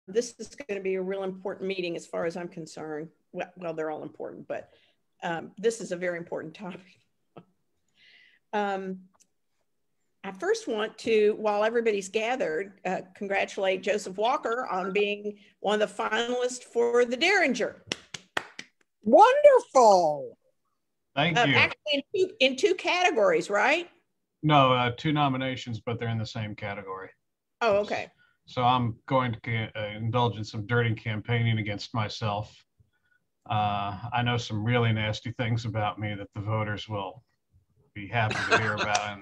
this is going to be a real important meeting as far as I'm concerned. Well, they're all important, but this is a very important topic. I first want to, while everybody's gathered, congratulate Joseph Walker on being one of the finalists for the Derringer. Wonderful. Thank you. Actually, in two categories, right? No, 2 nominations, but they're in the same category. Oh, okay. So I'm going to indulge in some dirty campaigning against myself. I know some really nasty things about me that the voters will be happy to hear about.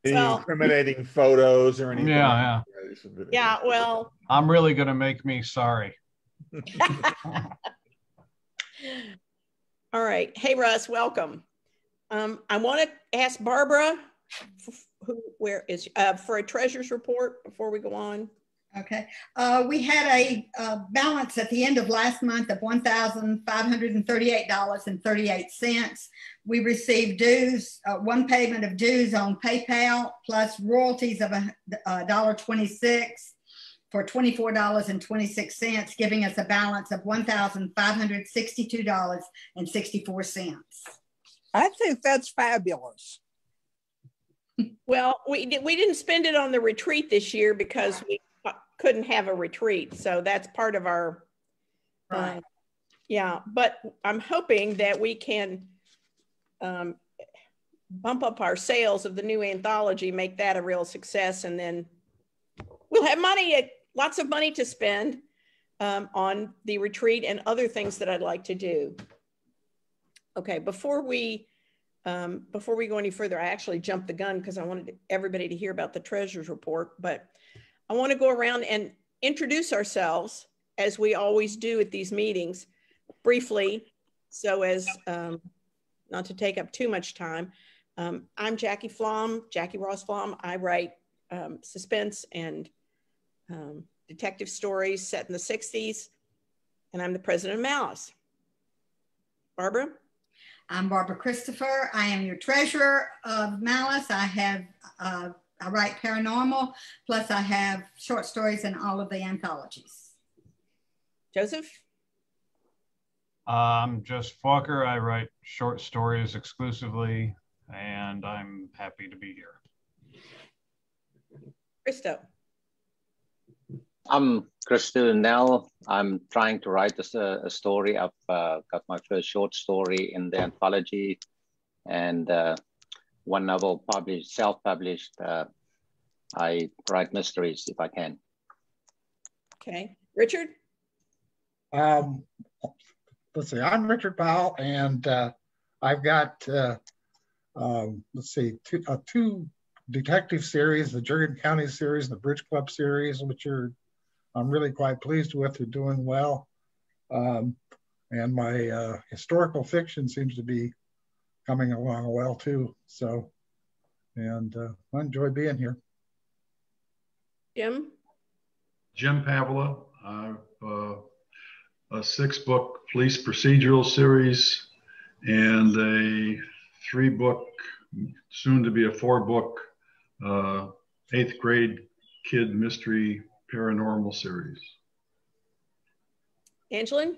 Well, incriminating photos or anything. Yeah, well. I'm really going to make me sorry. All right. Hey, Russ, welcome. I want to ask Barbara, where is for a treasurer's report before we go on. Okay. We had a balance at the end of last month of $1,538.38. We received dues, one payment of dues on PayPal, plus royalties of $1.26 for $24.26, giving us a balance of $1,562.64. I think that's fabulous. Well, we didn't spend it on the retreat this year because we couldn't have a retreat. So that's part of our, right. Yeah, but I'm hoping that we can bump up our sales of the new anthology, make that a real success, and then we'll have money, lots of money to spend on the retreat and other things that I'd like to do. Okay, before we go any further, I actually jumped the gun because I wanted everybody to hear about the treasurer's report, but I want to go around and introduce ourselves as we always do at these meetings briefly, so as not to take up too much time. I'm Jackie Ross Flom. I write suspense and detective stories set in the 60s, and I'm the president of Malice. Barbara? I'm Barbara Christopher. I am your treasurer of Malice. I write paranormal, plus I have short stories in all of the anthologies. Joseph? I'm Joseph Walker. I write short stories exclusively, and I'm happy to be here. Christo? I'm Christo Nell. I'm trying to write a story. I've got my first short story in the anthology and one novel published, self-published. I write mysteries if I can. Okay. Richard? Let's see, I'm Richard Powell, and I've got, let's see, two detective series, the Jurgen County series, the Bridge Club series, which I'm really quite pleased with. They're doing well. And my historical fiction seems to be coming along well too. So, and I enjoy being here. Jim? Jim Pavla. I have a 6-book police procedural series and a 3-book, soon to be a 4-book, 8th grade kid mystery paranormal series. Angeline?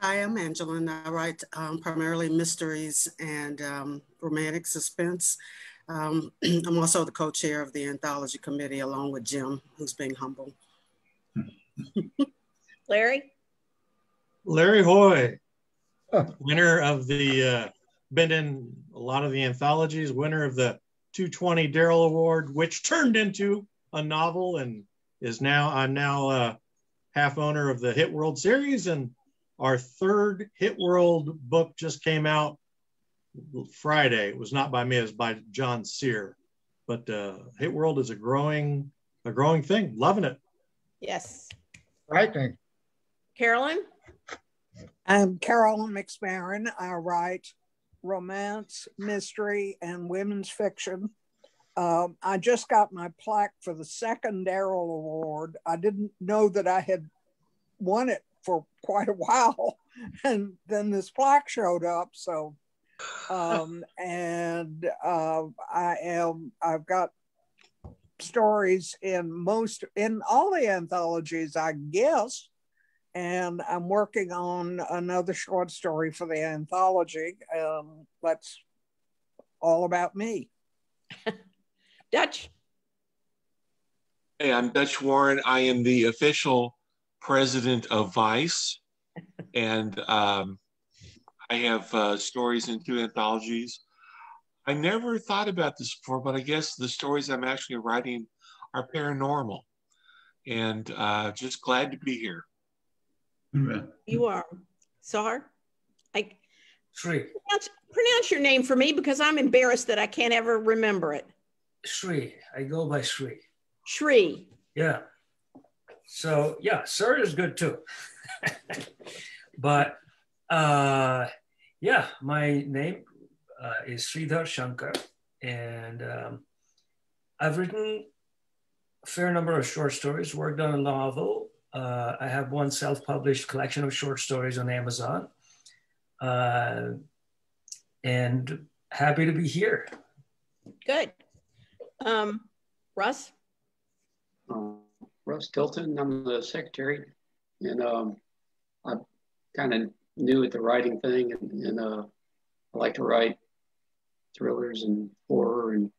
Hi, I'm Angeline. I write primarily mysteries and romantic suspense. I'm also the co-chair of the anthology committee along with Jim, who's being humble. Larry? Larry Hoy, winner of the, been in a lot of the anthologies, winner of the 220 Darrell Award, which turned into a novel, and I'm now half owner of the Hit World series, and our 3rd Hit World book just came out Friday. It was not by me, it was by John Sear. But Hit World is a growing thing. Loving it. Yes. Frightening. Carolyn? I'm Carolyn McSmarrin. I write romance, mystery, and women's fiction. I just got my plaque for the 2nd Darrell Award. I didn't know that I had won it for quite a while, and then this plaque showed up. So, I've got stories in all the anthologies, I guess. And I'm working on another short story for the anthology. That's all about me. Dutch. Hey, I'm Dutch Warren. I am the official president of Vice. And I have stories in 2 anthologies. I never thought about this before, but I guess the stories I'm actually writing are paranormal. And just glad to be here. You are. Sar? Shri. Pronounce your name for me, because I'm embarrassed that I can't ever remember it. Shri. I go by Shri. Shri. Yeah. So yeah, Sir is good too. But yeah, my name is Sridhar Shankar, and I've written a fair number of short stories, worked on a novel. I have one self-published collection of short stories on Amazon, and happy to be here. Good. Russ? Russ Tilton, I'm the secretary, and I'm kind of new at the writing thing, and I like to write thrillers and horror, and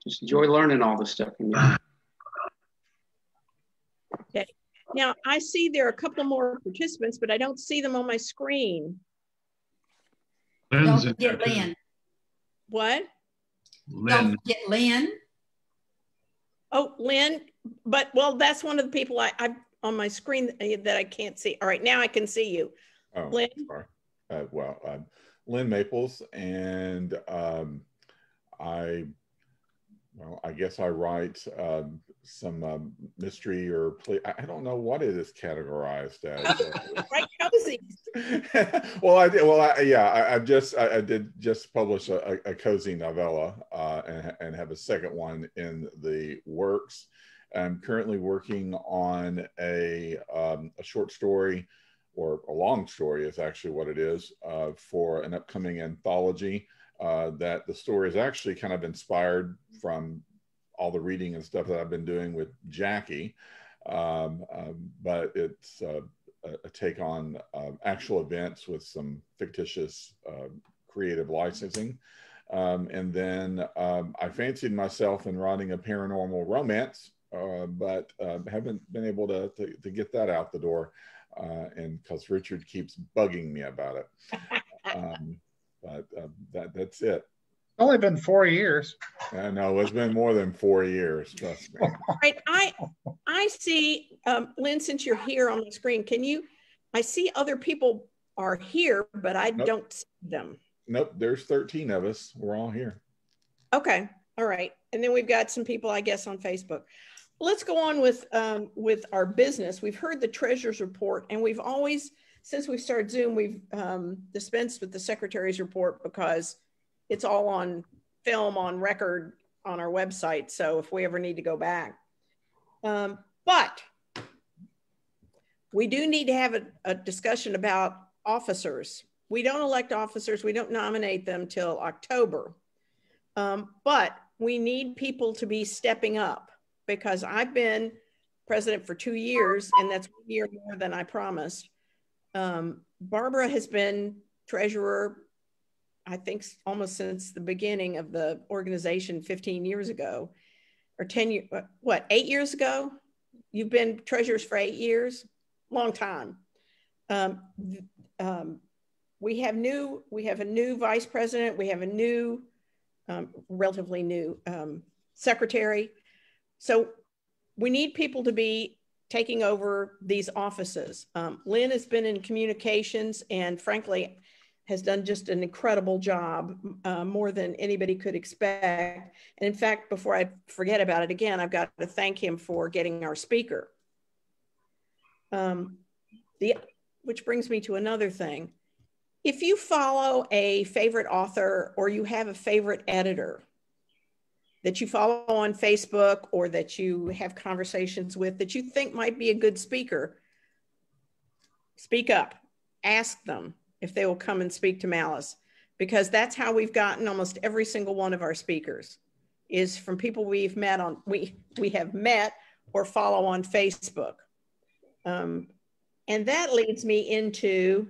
just enjoy learning all this stuff from you. Okay. Now, I see there are a couple more participants, but I don't see them on my screen. Don't forget Lynn. What? Don't forget Lynn. Oh, Lynn, but well, that's one of the people I on my screen that I can't see. All right, now I can see you. Oh, Lynn. Sorry. Lynn Maples, and I guess I write some mystery or play. I don't know what it is categorized as. Right, cozy. I did just publish a cozy novella and have a second one in the works. I'm currently working on a short story, or a long story is actually what it is, for an upcoming anthology. That the story is actually kind of inspired from all the reading and stuff that I've been doing with Jackie, but it's a take on actual events with some fictitious creative licensing. And then I fancied myself in writing a paranormal romance, but haven't been able to get that out the door, and because Richard keeps bugging me about it. But that's it. It's only been 4 years. I know, it's been more than 4 years, trust me. All right, I see, Lynn, since you're here on the screen, I see other people are here, but I don't see them. Nope, there's 13 of us. We're all here. Okay, all right. And then we've got some people, I guess, on Facebook. Let's go on with our business. We've heard the treasurer's report, and we've always, since we started Zoom, we've dispensed with the secretary's report because it's all on film, on record, on our website. So if we ever need to go back. But we do need to have a discussion about officers. We don't elect officers. We don't nominate them till October. But we need people to be stepping up, because I've been president for 2 years, and that's 1 year more than I promised. Barbara has been treasurer, I think, almost since the beginning of the organization 15 years ago, or 10 years, 8 years ago? You've been treasurers for 8 years? Long time. We have a new vice president. We have a new, relatively new secretary. So we need people to be taking over these offices. Lynn has been in communications, and frankly, has done just an incredible job, more than anybody could expect. And in fact, before I forget about it again, I've got to thank him for getting our speaker. Which brings me to another thing. If you follow a favorite author, or you have a favorite editor that you follow on Facebook, or that you have conversations with that you think might be a good speaker, speak up, ask them if they will come and speak to Malice, because that's how we've gotten almost every single one of our speakers. is from people we have met or follow on Facebook. And that leads me into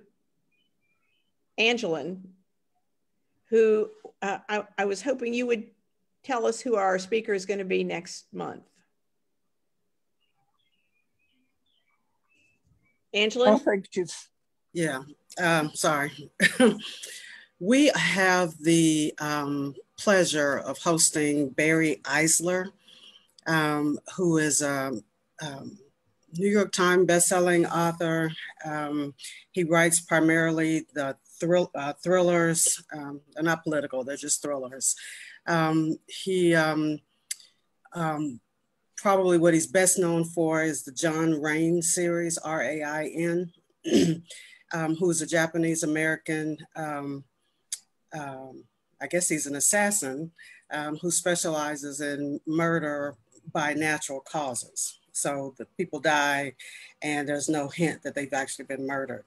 Angeline, who I was hoping you would tell us who our speaker is going to be next month. Angeline? Yeah, sorry. We have the pleasure of hosting Barry Eisler, who is a New York Times bestselling author. He writes primarily the thrillers. They're not political, they're just thrillers. Probably what he's best known for is the John Rain series, R-A-I-N, who's a Japanese American, I guess he's an assassin, who specializes in murder by natural causes. So the people die and there's no hint that they've actually been murdered.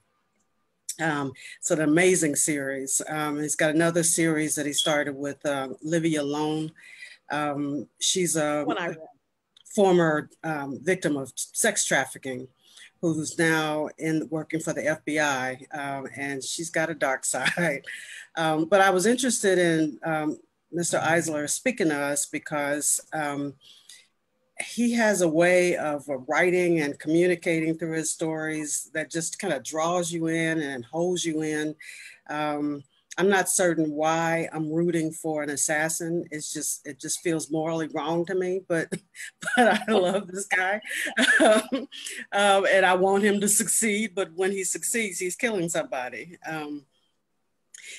So an amazing series. He's got another series that he started with Livia Lone. She's a former victim of sex trafficking, who's now working for the FBI, and she's got a dark side. But I was interested in Mr. Eisler speaking to us because he has a way of writing and communicating through his stories that just kind of draws you in and holds you in. I'm not certain why I'm rooting for an assassin. It just feels morally wrong to me, but I love this guy. And I want him to succeed, but when he succeeds, he's killing somebody.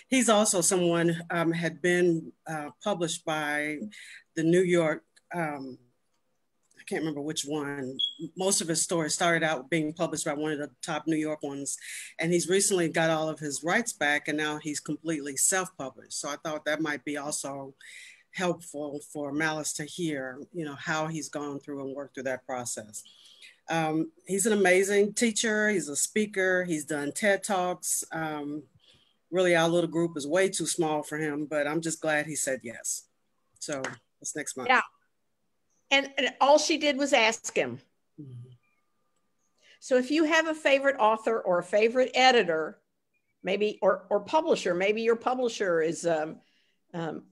He's also someone had been published by the New York, I can't remember which one. Most of his stories started out being published by one of the top New York ones. And he's recently got all of his rights back and now he's completely self-published. So I thought that might be also helpful for Malice to hear, how he's gone through and worked through that process. He's an amazing teacher. He's a speaker. He's done TED Talks. Really, our little group is way too small for him, but I'm just glad he said yes. So that's next month. Yeah. And all she did was ask him. Mm-hmm. So if you have a favorite author or a favorite editor, maybe, or publisher, maybe your publisher is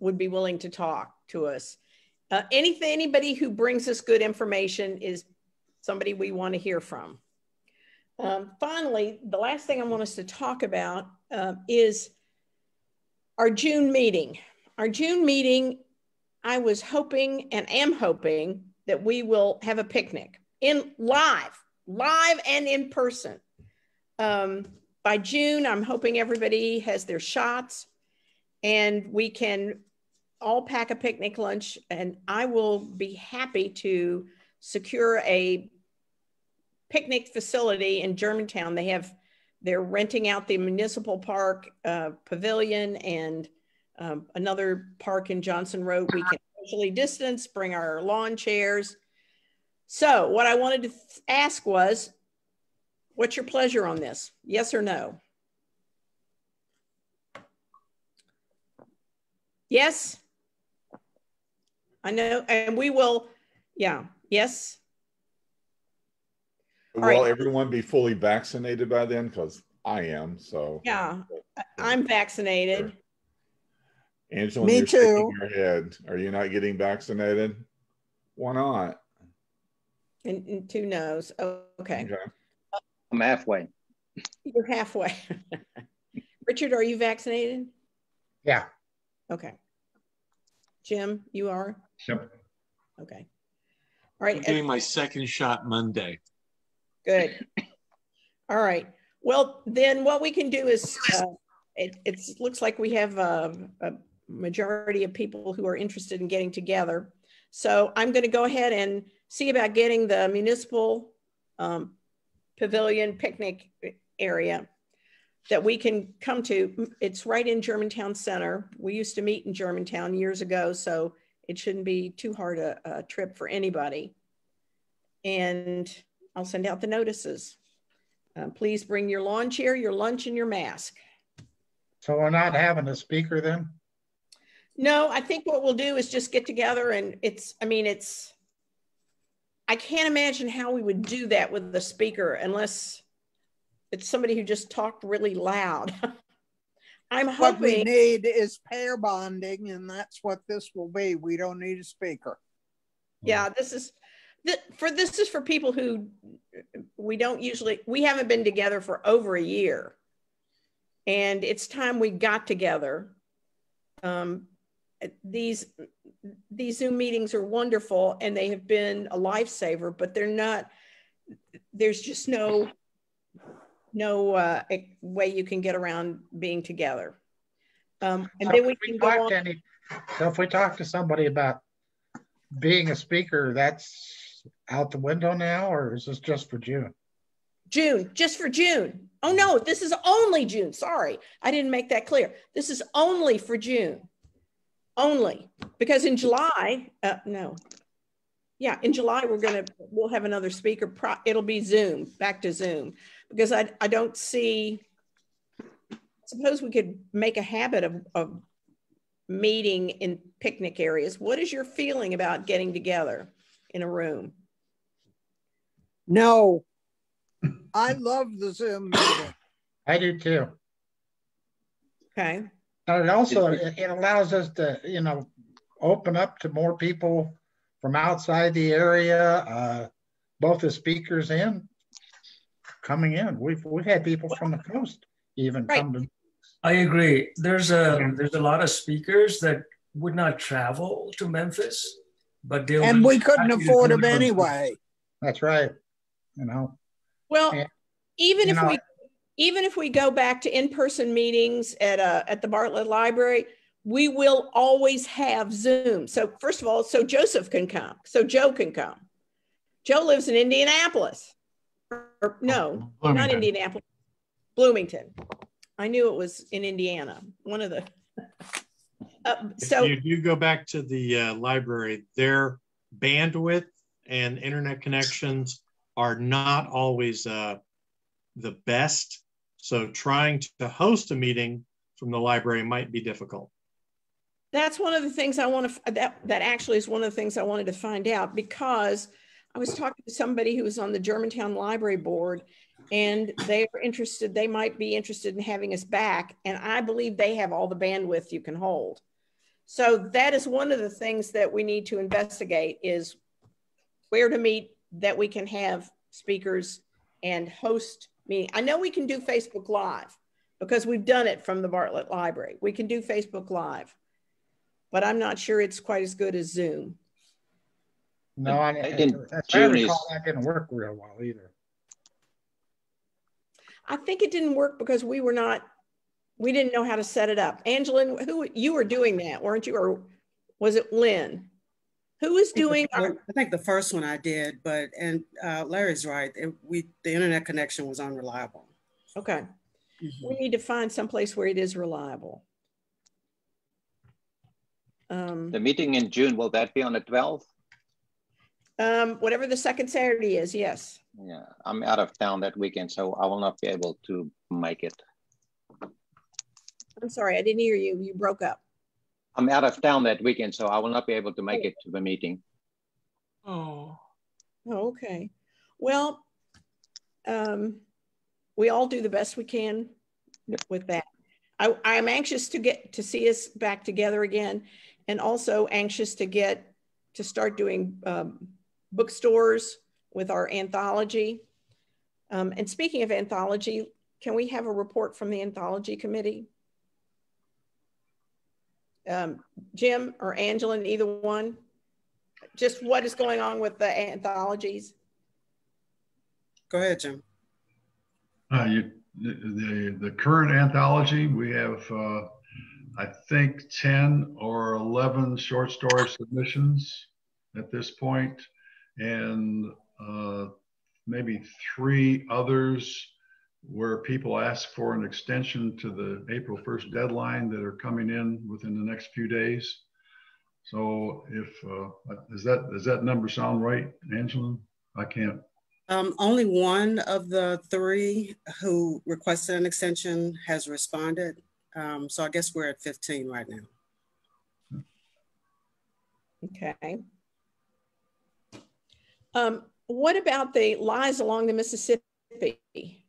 would be willing to talk to us. Anybody who brings us good information is somebody we want to hear from. Finally, the last thing I want us to talk about is our June meeting. Our June meeting, I was hoping and am hoping that we will have a picnic in live and in person. By June, I'm hoping everybody has their shots and we can all pack a picnic lunch, and I will be happy to secure a picnic facility in Germantown. They're renting out the municipal park pavilion and another park in Johnson Road. We can socially distance, bring our lawn chairs. So what I wanted to ask was, what's your pleasure on this? Yes or no? Yes? I know, and we will, yeah, yes? Will everyone be fully vaccinated by then? Because I am, so. Yeah, I'm vaccinated. Angela, me you're too. shaking your head. Are you not getting vaccinated? Why not? And 2 no's. Oh, okay. I'm halfway. You're halfway. Richard, are you vaccinated? Yeah. Okay. Jim, you are? Yep. Okay. All right. I'm getting my second shot Monday. Good. All right. Well, then what we can do is, it looks like we have a majority of people who are interested in getting together. So I'm going to go ahead and see about getting the municipal pavilion picnic area that we can come to. It's right in Germantown Center. We used to meet in Germantown years ago, so it shouldn't be too hard a trip for anybody. And I'll send out the notices. Please bring your lawn chair, your lunch, and your mask. So we're not having a speaker then? No, I think what we'll do is just get together, and I can't imagine how we would do that with the speaker unless it's somebody who just talked really loud. I'm hoping what we need is pair bonding, and that's what this will be. We don't need a speaker. Yeah, this is for people who we haven't been together for over a year, and it's time we got together. These Zoom meetings are wonderful and they have been a lifesaver, but there's just no way you can get around being together. And so then we can go on. So if we talk to somebody about being a speaker, that's out the window now, or is this just for June? June, just for June. Oh no, this is only June. Sorry, I didn't make that clear. This is only for June. Only, because in July, in July we'll have another speaker. It'll be Zoom, back to Zoom, because I don't see. Suppose we could make a habit of meeting in picnic areas. What is your feeling about getting together in a room? No, I love the Zoom meeting. I do too. Okay. But it also, it allows us to, open up to more people from outside the area, both as speakers and coming in. We've had people from the coast even come to. I agree. There's a lot of speakers that would not travel to Memphis, but we couldn't afford them anyway. That's right. Well, even if we go back to in-person meetings at the Bartlett Library, we will always have Zoom. So first of all, so Joseph can come, so Joe can come. Joe lives in Indianapolis. No, not Indianapolis, Bloomington. I knew it was in Indiana. One of the. So if you go back to the library, their bandwidth and internet connections are not always the best. So trying to host a meeting from the library might be difficult. That's one of the things I want to, that actually is one of the things I wanted to find out, because I was talking to somebody who was on the Germantown Library Board, and they might be interested in having us back. And I believe they have all the bandwidth you can hold. So that is one of the things that we need to investigate, is where to meet that we can have speakers and host meeting. I know we can do Facebook Live because we've done it from the Bartlett Library. We can do Facebook Live, but I'm not sure it's quite as good as Zoom. No, I recall that didn't work real well either. I think it didn't work because we didn't know how to set it up. Angela, you were doing that, weren't you? Or was it Lynn? Who was doing? I think the first one I did, but Larry's right. The internet connection was unreliable. Okay. Mm-hmm. We need to find someplace where it is reliable. The meeting in June, will that be on the 12th? Whatever the second Saturday is, yes. Yeah, I'm out of town that weekend, so I will not be able to make it. I'm sorry, I didn't hear you. You broke up. I'm out of town that weekend, so I will not be able to make it to the meeting. Oh, okay. Well, we all do the best we can with that. I am anxious to see us back together again, and also anxious to start doing bookstores with our anthology. And speaking of anthology, can we have a report from the anthology committee? Jim or Angela, either one, just what is going on with the anthologies? Go ahead, Jim. The current anthology, we have, I think 10 or 11 short story submissions at this point, and maybe 3 others where people ask for an extension to the April 1st deadline that are coming in within the next few days. So if, does that number sound right, Angela? I can't. Only one of the 3 who requested an extension has responded. So I guess we're at 15 right now. Okay. What about the Lies Along the Mississippi?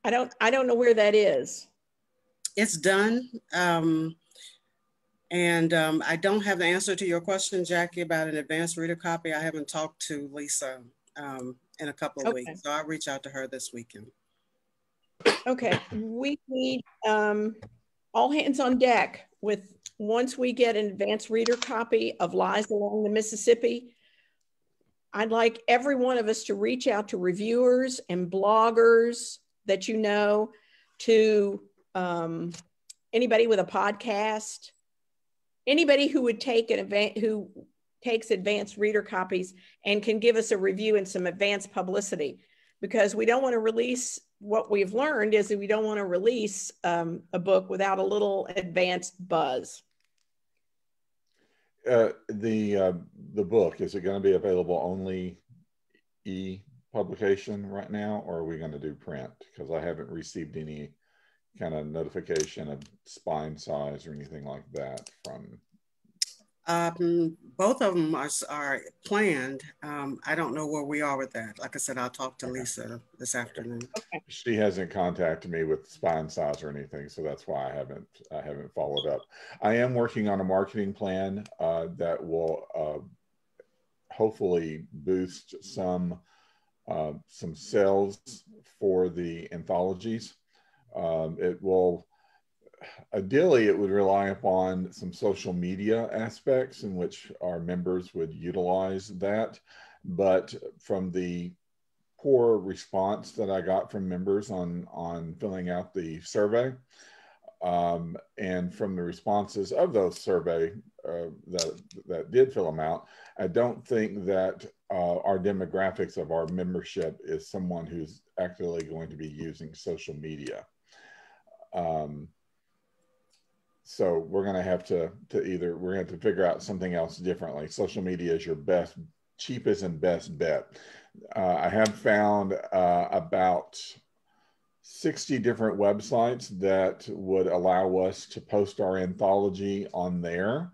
I don't know where that is. It's done. I don't have the answer to your question, Jackie, about an advanced reader copy. I haven't talked to Lisa in a couple of weeks, so I'll reach out to her this weekend. Okay, we need all hands on deck with, once we get an advanced reader copy of Lies Along the Mississippi, I'd like every one of us to reach out to reviewers and bloggers that you know, to anybody with a podcast, anybody who would take an event, who takes advanced reader copies and can give us a review and some advanced publicity, because we don't want to release, what we've learned is that we don't want to release a book without a little advanced buzz. The book, is it going to be available only e-publication right now, or are we going to do print? Because I haven't received any kind of notification of spine size or anything like that from. Both of them are planned. I don't know where we are with that. Like I said, I'll talk to Lisa this afternoon. Okay. She hasn't contacted me with spine size or anything, so that's why I haven't followed up. I am working on a marketing plan that will hopefully boost some sales for the anthologies. It will. Ideally, it would rely upon some social media aspects in which our members would utilize that. But from the poor response that I got from members on filling out the survey, and from the responses of those survey that did fill them out, I don't think that our demographics of our membership is someone who's actually going to be using social media. So we're going to have to we're going to have to figure out something else differently. Social media is your best, cheapest and best bet. I have found about 60 different websites that would allow us to post our anthology on there.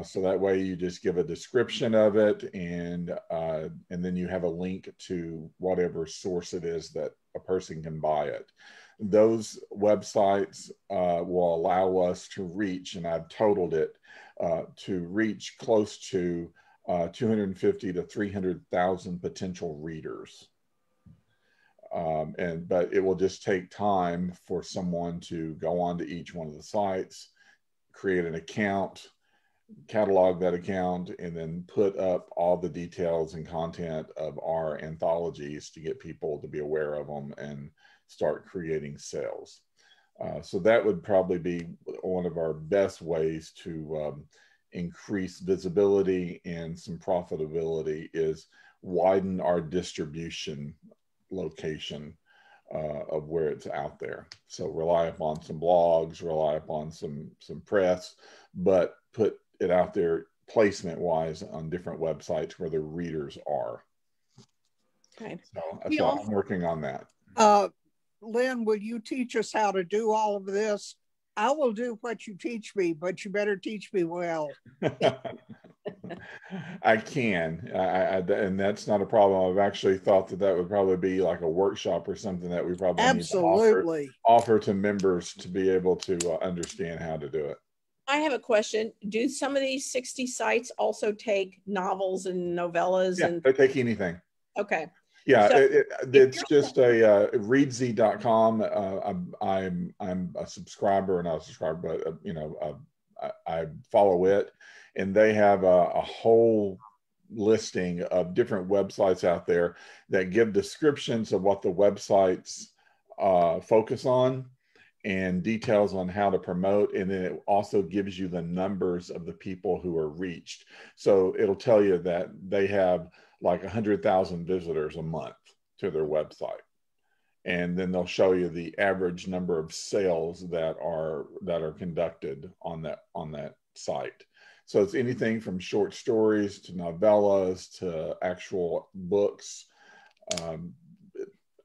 So that way you just give a description of it, and then you have a link to whatever source it is that a person can buy it. Those websites will allow us to reach, and I've totaled it, to reach close to 250 to 300,000 potential readers. But it will just take time for someone to go onto each one of the sites, create an account, catalog that account, and then put up all the details and content of our anthologies to get people to be aware of them and start creating sales. So that would probably be one of our best ways to increase visibility and some profitability, is widen our distribution location of where it's out there. So rely upon some blogs, rely upon some press, but put it out there placement wise on different websites where the readers are. Okay. So I'm working on that. Lynn, will you teach us how to do all of this? I will do what you teach me, but you better teach me well. I can, and that's not a problem. I've actually thought that would probably be like a workshop or something that we probably absolutely need to offer to members to be able to understand how to do it. I have a question. Do some of these 60 sites also take novels and novellas? Yeah, they take anything. Okay. Yeah, so it's just a readz.com. I'm a subscriber, and not a subscriber, but I follow it, and they have a whole listing of different websites out there that give descriptions of what the websites focus on and details on how to promote, and then it also gives you the numbers of the people who are reached. So it'll tell you that they have like 100,000 visitors a month to their website. And then they'll show you the average number of sales that are conducted on that site. So it's anything from short stories to novellas to actual books.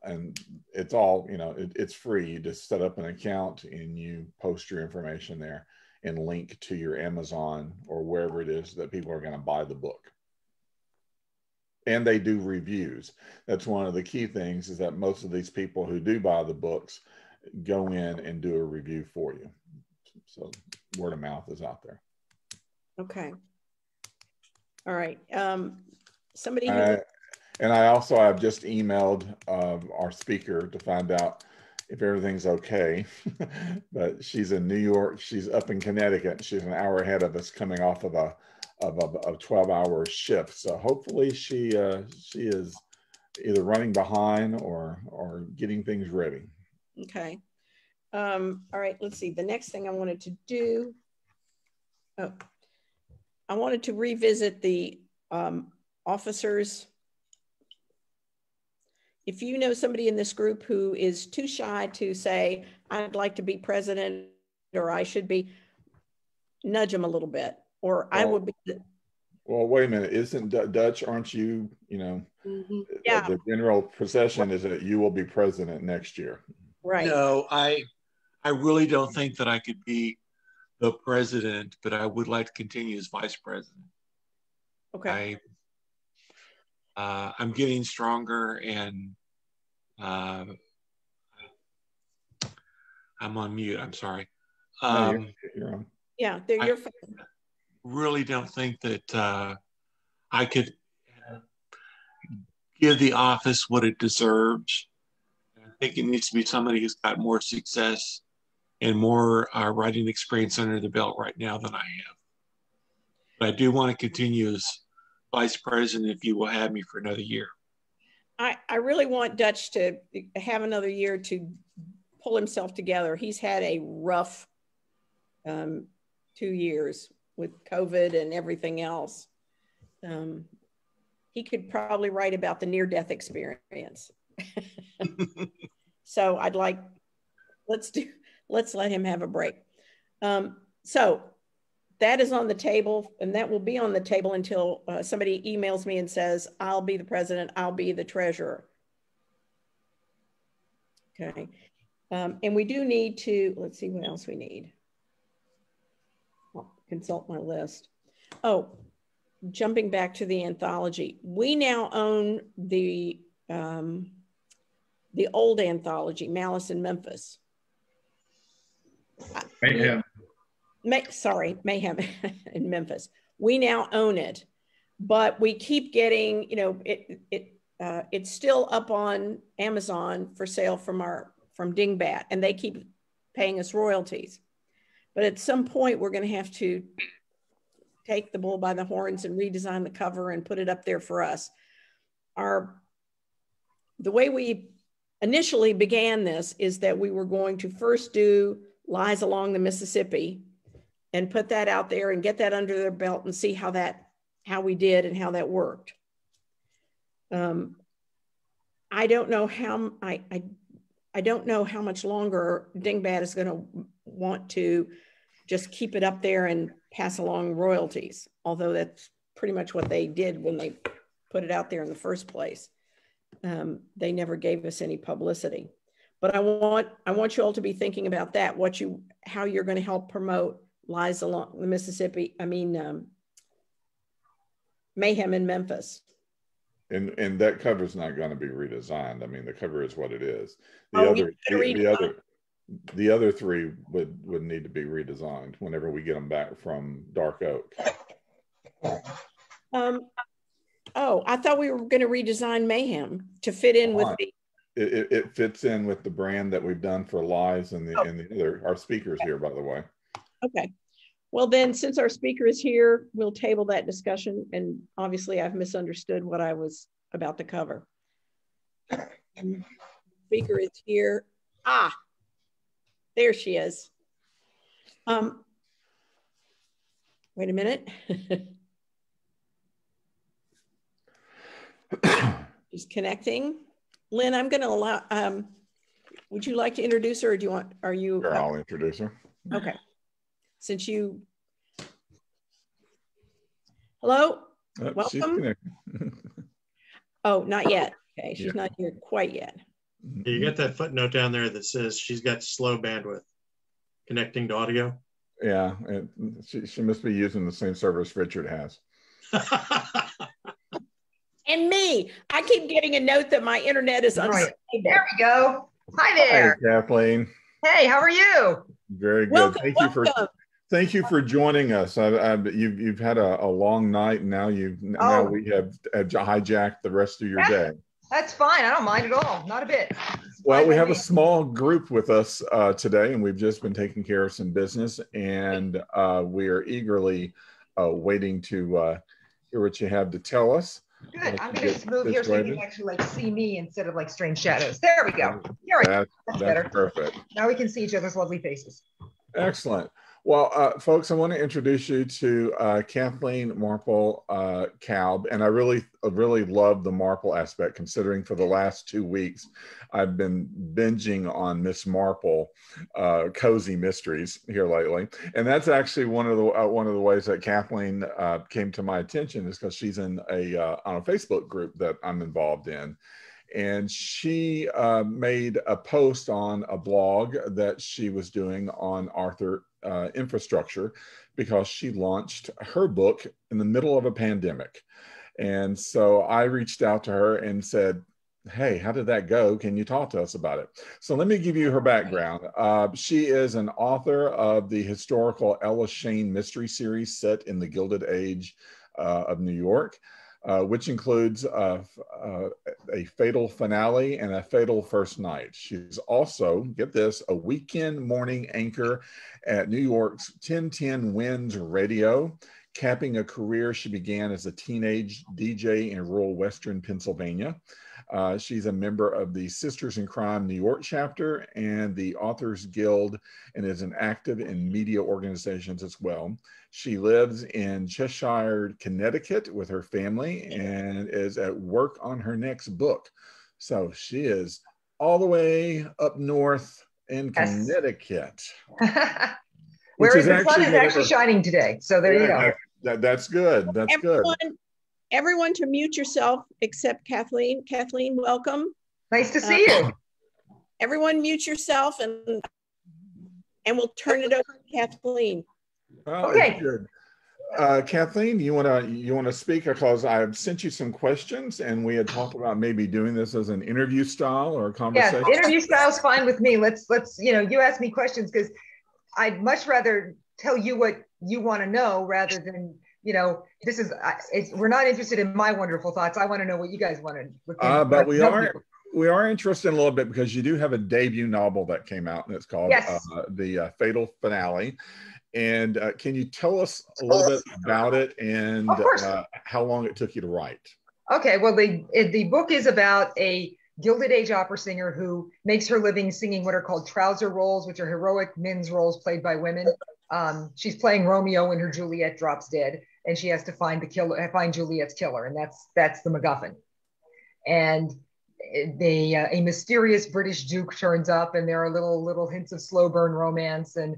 And it's all, it's free. You just set up an account and you post your information there. and link to your Amazon or wherever it is that people are going to buy the book. And they do reviews. That's one of the key things, is that most of these people who do buy the books go in and do a review for you. So word of mouth is out there. Okay. All right. Somebody and I've just emailed our speaker to find out if everything's okay. But she's in New York. She's up in Connecticut. She's an hour ahead of us, coming off of a 12-hour shift. So hopefully she is either running behind or getting things ready. Okay. All right. Let's see. The next thing I wanted to do. Oh, I wanted to revisit the officers. If you know somebody in this group who is too shy to say, I'd like to be president, or I should be, nudge them a little bit, or I would be. Well, wait a minute. Isn't Dutch, aren't you, Yeah. The general procession is that you will be president next year. Right. No, I really don't think that I could be the president, but I would like to continue as vice president. Okay. I'm getting stronger, and I'm on mute. I'm sorry. No, you're on. Yeah, you're fine. Really don't think that I could give the office what it deserves. I think it needs to be somebody who's got more success and more writing experience under the belt right now than I have. But I do want to continue as vice president if you will have me for another year. I really want Dutch to have another year to pull himself together. He's had a rough 2 years with COVID and everything else. He could probably write about the near-death experience. So I'd like, let's let him have a break. So that is on the table, and that will be on the table until somebody emails me and says, I'll be the president, I'll be the treasurer. Okay. And we do need to, let's see what else we need. I'll consult my list. Oh, jumping back to the anthology. We now own the old anthology, Malice in Memphis. Mayhem. Mayhem in Memphis. We now own it, but we keep getting, it's still up on Amazon for sale from Dingbat, and they keep paying us royalties. But at some point, we're going to have to take the bull by the horns and redesign the cover and put it up there for us. The way we initially began this is that we were going to first do Lies Along the Mississippi and put that out there and get that under their belt and see how we did and how that worked. I don't know how I don't know how much longer Dingbat is going to want to just keep it up there and pass along royalties, although that's pretty much what they did when they put it out there in the first place. They never gave us any publicity. But I want you all to be thinking about that, how you're going to help promote Lies Along the Mississippi, Mayhem in Memphis. And that cover's not going to be redesigned. I mean, the cover is what it is. The other three would need to be redesigned whenever we get them back from Dark Oak. I thought we were going to redesign Mayhem to fit in with the. It fits in with the brand that we've done for Lies and the other. Our speaker's here, by the way. Okay. Well, then, since our speaker is here, we'll table that discussion. And obviously, I've misunderstood what I was about to cover. Speaker is here. There she is. Wait a minute. She's connecting. Lynn, I'm going to allow. Would you like to introduce her, or do you want? Are you? Sure, I'll introduce her. Okay. Since you. Hello. Welcome. Oh, not yet. Okay, she's not here quite yet. You got that footnote down there that says she's got slow bandwidth connecting to audio? Yeah, she must be using the same service Richard has. And me, I keep getting a note that my internet is unstable. There we go. Hi there. Hi, Kathleen. Hey, how are you? Very good. Welcome, Thank you for joining us. You've had a long night, and now we have hijacked the rest of your day. That's fine. I don't mind at all. Not a bit. Well, we have a small group with us today, and we've just been taking care of some business, and we are eagerly waiting to hear what you have to tell us. Good. I'm going to move here so you can actually see me instead of strange shadows. There we go. That's better. Perfect. Now we can see each other's lovely faces. Excellent. Well, folks, I want to introduce you to Kathleen Marple Kalb, and I really love the Marple aspect, considering for the last 2 weeks I've been binging on Miss Marple cozy mysteries here lately, and that's actually one of the ways that Kathleen came to my attention is because she's in on a Facebook group that I'm involved in. And she made a post on a blog that she was doing on Arthur infrastructure because she launched her book in the middle of a pandemic. And so I reached out to her and said, hey, how did that go? Can you talk to us about it? So let me give you her background. She is an author of the historical Ella Shane mystery series set in the Gilded Age of New York. Which includes a fatal finale and a fatal first night. She's also, get this, a weekend morning anchor at New York's 1010 Winds Radio, capping a career she began as a teenage DJ in rural Western Pennsylvania. She's a member of the Sisters in Crime New York chapter and the Authors Guild, and is an active in media organizations as well. She lives in Cheshire, Connecticut with her family and is at work on her next book. So she is all the way up north in Connecticut. Where the sun is actually shining today. So there you go. That's good. That's good. Everyone to mute yourself except Kathleen. Kathleen, welcome. Nice to see you. Everyone mute yourself and we'll turn it over to Kathleen. Okay. Good. Kathleen, you want to speak because I've sent you some questions and we had talked about maybe doing this as an interview style or a conversation. Yeah, interview style is fine with me. Let's you ask me questions because I'd much rather tell you what you want to know rather than this is we're not interested in my wonderful thoughts. I want to know what you guys want to. But we are interested in a little bit because you do have a debut novel that came out and it's called The Fatal Finale. And can you tell us a little bit about it and how long it took you to write? Okay, well, the book is about a Gilded Age opera singer who makes her living singing what are called trouser roles, which are heroic men's roles played by women. She's playing Romeo when her Juliet drops dead, and she has to find Juliet's killer, and that's the MacGuffin. And a mysterious British Duke turns up, and there are little hints of slow burn romance, and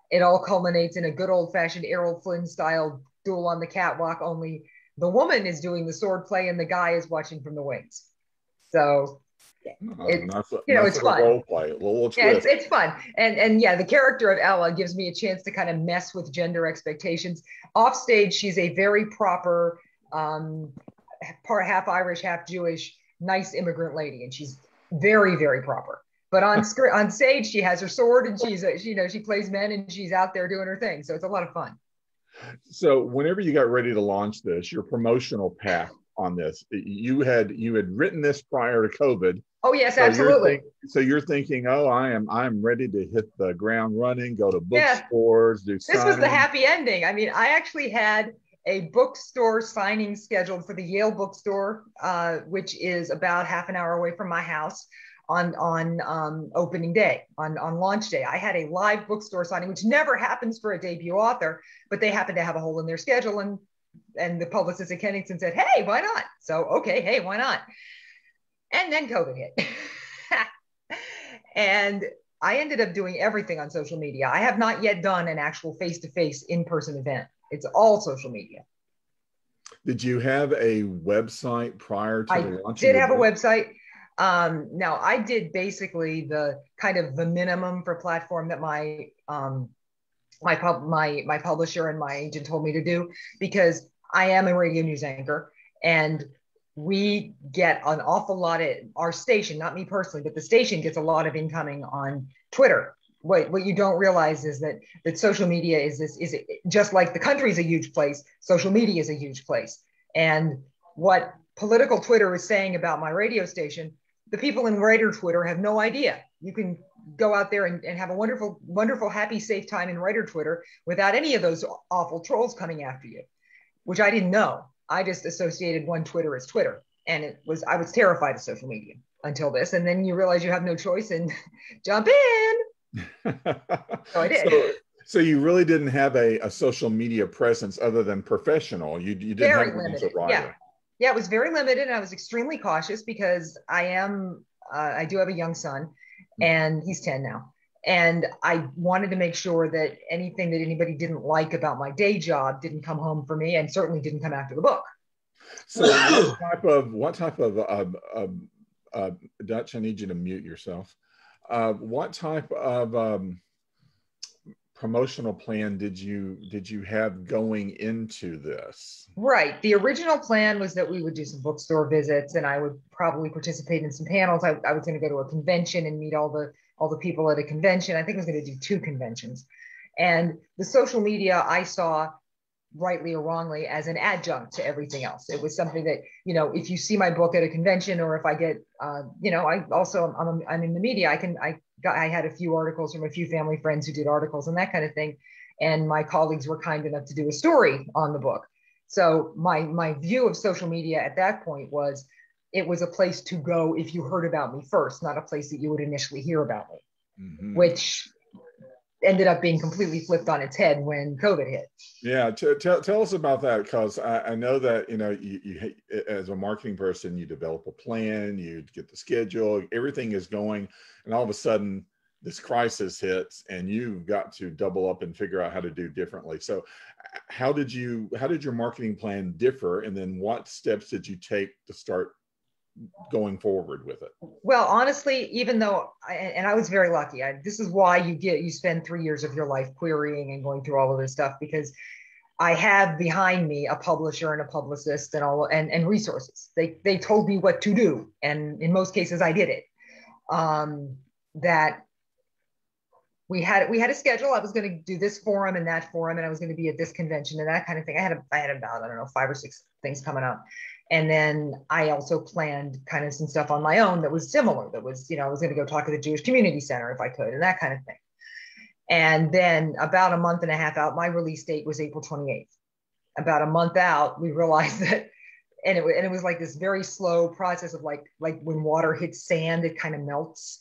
it all culminates in a good old-fashioned Errol Flynn style duel on the catwalk. Only the woman is doing the sword play, and the guy is watching from the wings. So. It's fun. Role play, a little twist. Yeah, it's fun, and yeah, the character of Ella gives me a chance to kind of mess with gender expectations. Off stage, she's a very proper, half Irish, half Jewish, nice immigrant lady, and she's very, very proper. But on stage, she has her sword, and she plays men, and she's out there doing her thing. So it's a lot of fun. So whenever you got ready to launch this, your promotional path on this, you had written this prior to COVID. Oh yes, absolutely. So you're thinking, oh, I'm ready to hit the ground running, go to bookstores, do signing. This was the happy ending. I mean, I actually had a bookstore signing scheduled for the Yale bookstore, which is about half an hour away from my house, on opening day, on launch day. I had a live bookstore signing, which never happens for a debut author, but they happened to have a hole in their schedule, and the publicist at Kennington said, hey, why not? So, okay, hey, why not? And then COVID hit. And I ended up doing everything on social media. I have not yet done an actual face-to-face in-person event. It's all social media. Did you have a website prior to the launch? I did have a website. Now, I did basically the kind of the minimum for platform that my my publisher and my agent told me to do, because I am a radio news anchor, and we get an awful lot of, our station, not me personally, but the station gets a lot of incoming on Twitter. What you don't realize is that social media is just like the country is a huge place, social media is a huge place. And what political Twitter is saying about my radio station, the people in writer Twitter have no idea. You can go out there and have a wonderful, wonderful, happy, safe time in writer Twitter without any of those awful trolls coming after you, which I didn't know. I just associated one Twitter as Twitter. And I was terrified of social media until this. And then you realize you have no choice and jump in. So I did. So you really didn't have a social media presence other than professional. You didn't very have one as a limited. writer. Yeah, it was very limited, and I was extremely cautious because I do have a young son, and he's 10 now. And I wanted to make sure that anything that anybody didn't like about my day job didn't come home for me, and certainly didn't come after the book. So what type of Dutch, I need you to mute yourself. What type of promotional plan did you have going into this? Right. The original plan was that we would do some bookstore visits, and I would probably participate in some panels. I was going to go to a convention and meet all the people at a convention. I think I was going to do 2 conventions. And the social media I saw, rightly or wrongly, as an adjunct to everything else. It was something that, if you see my book at a convention, or if I get, I'm in the media, I had a few articles from a few family friends who did articles and that kind of thing. And my colleagues were kind enough to do a story on the book. So my view of social media at that point was, it was a place to go if you heard about me first, not a place that you would initially hear about me, which ended up being completely flipped on its head when COVID hit. Yeah, tell us about that, because I know that you as a marketing person, you develop a plan, you get the schedule, everything is going, and all of a sudden this crisis hits, and you've got to double up and figure out how to do differently. So, how did your marketing plan differ, and then what steps did you take to start going forward with it? Well, honestly, even though, I was very lucky. This is why you spend 3 years of your life querying and going through all of this stuff, because I have behind me a publisher and a publicist and resources. They told me what to do, and in most cases I did it. That we had a schedule. I was going to do this forum and that forum, and I was going to be at this convention and that kind of thing. I had about, I don't know, 5 or 6 things coming up. And then I also planned kind of some stuff on my own that was similar. That was, I was going to go talk at the Jewish Community Center if I could, and that kind of thing. And then about a month and a half out, my release date was April 28th. About a month out, we realized that, and it was like this very slow process of like when water hits sand, it kind of melts.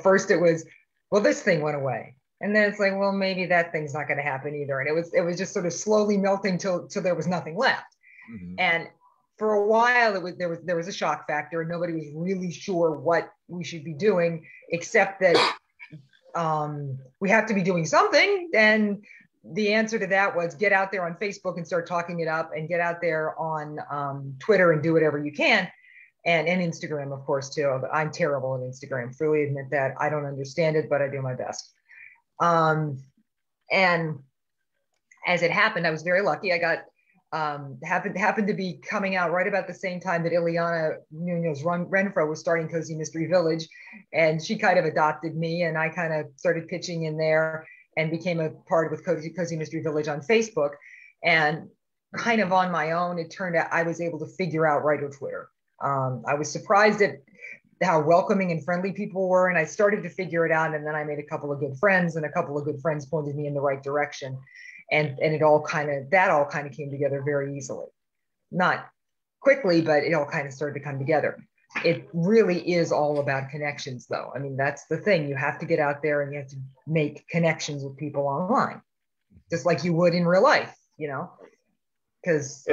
First it was, well, this thing went away. And then it's like, well, maybe that thing's not going to happen either. And it was just sort of slowly melting till there was nothing left. And for a while, there was a shock factor, and nobody was really sure what we should be doing, except that we have to be doing something. And the answer to that was get out there on Facebook and start talking it up, and get out there on Twitter and do whatever you can, and Instagram, of course, too. I'm terrible at Instagram. Freely admit that. I don't understand it, but I do my best. And as it happened, I was very lucky. I got happened to be coming out right about the same time that Ileana Munoz Renfro was starting Cozy Mystery Village, and she kind of adopted me, and I kind of started pitching in there and became a part with Cozy Mystery Village on Facebook. And kind of on my own, it turned out I was able to figure out writer Twitter. I was surprised at how welcoming and friendly people were, and I started to figure it out, and then I made a couple of good friends, and a couple of good friends pointed me in the right direction. And it all kind of came together very easily. Not quickly, but it all kind of started to come together. It really is all about connections, though. I mean, that's the thing. You have to get out there and you have to make connections with people online, just like you would in real life, because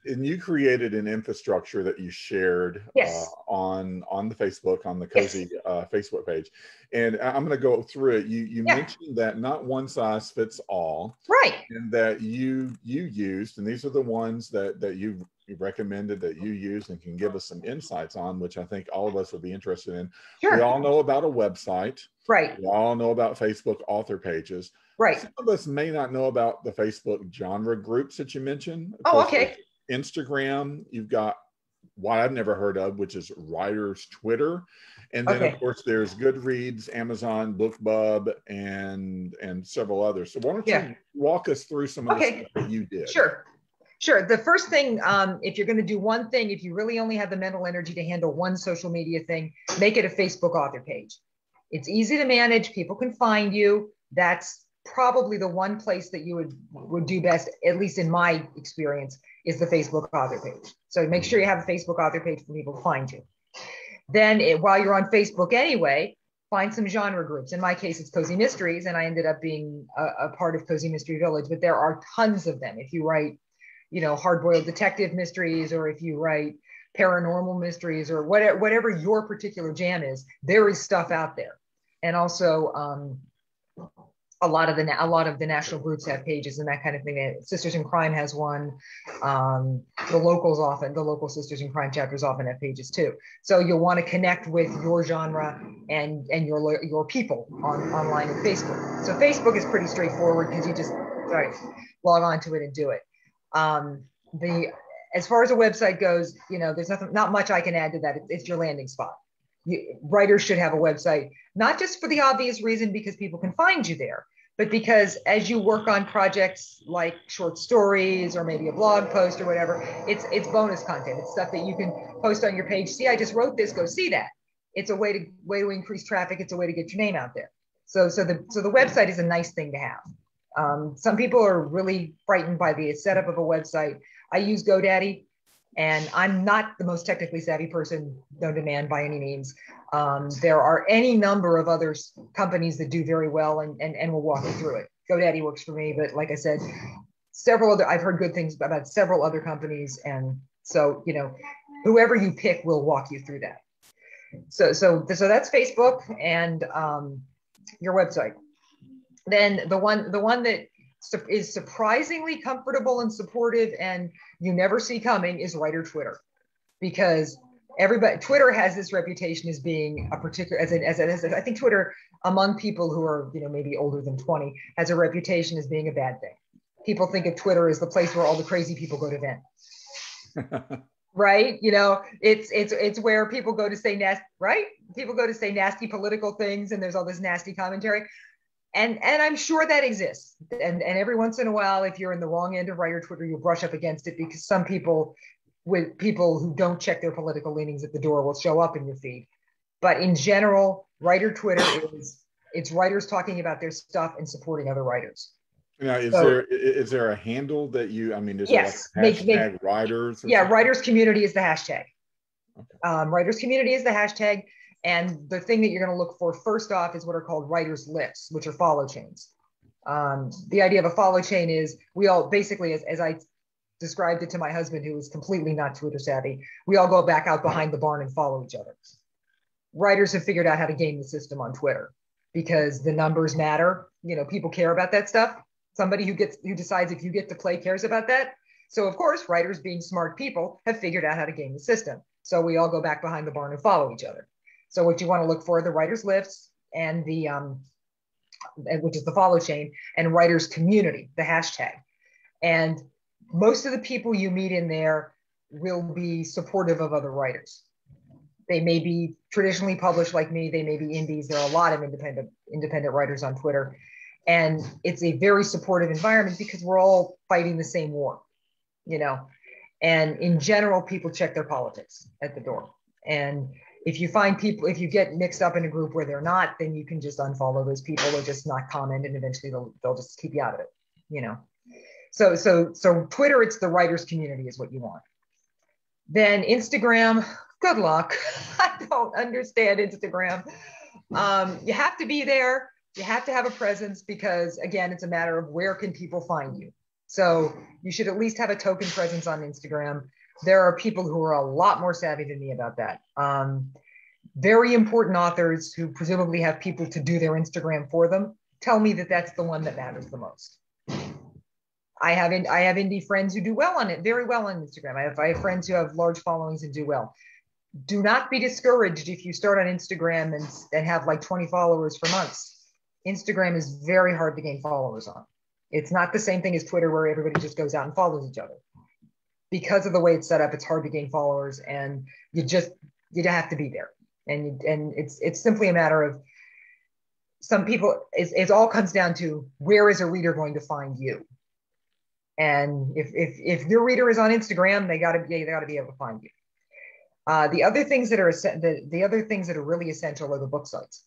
And you created an infrastructure that you shared Yes. on the Facebook, on the Cozy Facebook page. And I'm going to go through it. You mentioned that not one size fits all. Right. And that you used, and these are the ones that you recommended that you used and can give us some insights on, which I think all of us would be interested in. Sure. We all know about a website. Right. We all know about Facebook author pages. Right. Some of us may not know about the Facebook genre groups that you mentioned. Oh, okay. Instagram, you've got what I've never heard of, which is Writers Twitter. And then, of course, there's Goodreads, Amazon, BookBub, and several others. So why don't you walk us through some of the stuff that you did? Sure. The first thing, if you're going to do one thing, if you really only have the mental energy to handle one social media thing, make it a Facebook author page. It's easy to manage. People can find you. That's probably the one place that you would do best, at least in my experience, is the Facebook author page. So make sure you have a Facebook author page for people to find you. Then while you're on Facebook anyway, find some genre groups. In my case, it's Cozy Mysteries, and I ended up being a part of Cozy Mystery Village, but there are tons of them. If you write, hard-boiled detective mysteries, or if you write paranormal mysteries, or whatever your particular jam is, there is stuff out there. And also, a lot of the national groups have pages and that kind of thing. Sisters in Crime has one. The local Sisters in Crime chapters often have pages too. So you'll want to connect with your genre and your people online in Facebook. So Facebook is pretty straightforward because you just log on to it and do it. As far as a website goes, there's not much I can add to that. It's your landing spot. Writers should have a website, not just for the obvious reason because people can find you there, but because as you work on projects like short stories or maybe a blog post or whatever, it's bonus content. It's stuff that you can post on your page. See, I just wrote this, go see that. It's a way to increase traffic. It's a way to get your name out there. So the website is a nice thing to have. Some people are really frightened by the setup of a website. I use GoDaddy. And I'm not the most technically savvy person known to man by any means. There are any number of other companies that do very well and will walk you through it. GoDaddy works for me, but like I said, I've heard good things about several other companies. And so, whoever you pick will walk you through that. So that's Facebook and your website. Then the one that is surprisingly comfortable and supportive and you never see coming is writer Twitter, because Twitter has this reputation as being a particular, I think Twitter among people who are, maybe older than 20 has a reputation as being a bad thing. People think of Twitter as the place where all the crazy people go to vent. Right? It's where people go to say nasty, right? People go to say nasty political things and there's all this nasty commentary. And I'm sure that exists. And every once in a while, if you're in the wrong end of writer Twitter, you'll brush up against it because some people who don't check their political leanings at the door will show up in your feed. But in general, writer Twitter it's writers talking about their stuff and supporting other writers. Now, is there a handle that is yes, there like hashtag writers? Yeah, writers community is the hashtag. Okay. Writers community is the hashtag. And the thing that you're going to look for first off is what are called writers' lists, which are follow chains. The idea of a follow chain is we all basically, as I described it to my husband, who is completely not Twitter savvy, we all go back out behind the barn and follow each other. Writers have figured out how to game the system on Twitter because the numbers matter. People care about that stuff. Somebody who decides if you get to play cares about that. So of course, writers being smart people have figured out how to game the system. So we all go back behind the barn and follow each other. So what you want to look for are the writers lists and the, which is the follow chain, and writers community, the hashtag. And most of the people you meet in there will be supportive of other writers. They may be traditionally published like me. They may be indies. There are a lot of independent writers on Twitter. And it's a very supportive environment because we're all fighting the same war, and in general, people check their politics at the door. And if you get mixed up in a group where they're not, then you can just unfollow those people or just not comment, and eventually they'll just keep you out of it, So Twitter, it's the writers community is what you want. Then Instagram, good luck. I don't understand Instagram. You have to be there. You have to have a presence because again, it's a matter of where can people find you. So you should at least have a token presence on Instagram. There are people who are a lot more savvy than me about that. Very important authors who presumably have people to do their Instagram for them tell me that that's the one that matters the most. I have indie friends who do well on it, very well on Instagram. I have friends who have large followings and do well. Do not be discouraged if you start on Instagram and have like 20 followers for months. Instagram is very hard to gain followers on. It's not the same thing as Twitter where everybody just goes out and follows each other. Because of the way it's set up, it's hard to gain followers, and you have to be there. And it's simply a matter of some people, it all comes down to where is a reader going to find you? And if your reader is on Instagram, they gotta be able to find you. The other things that are really essential are the book sites,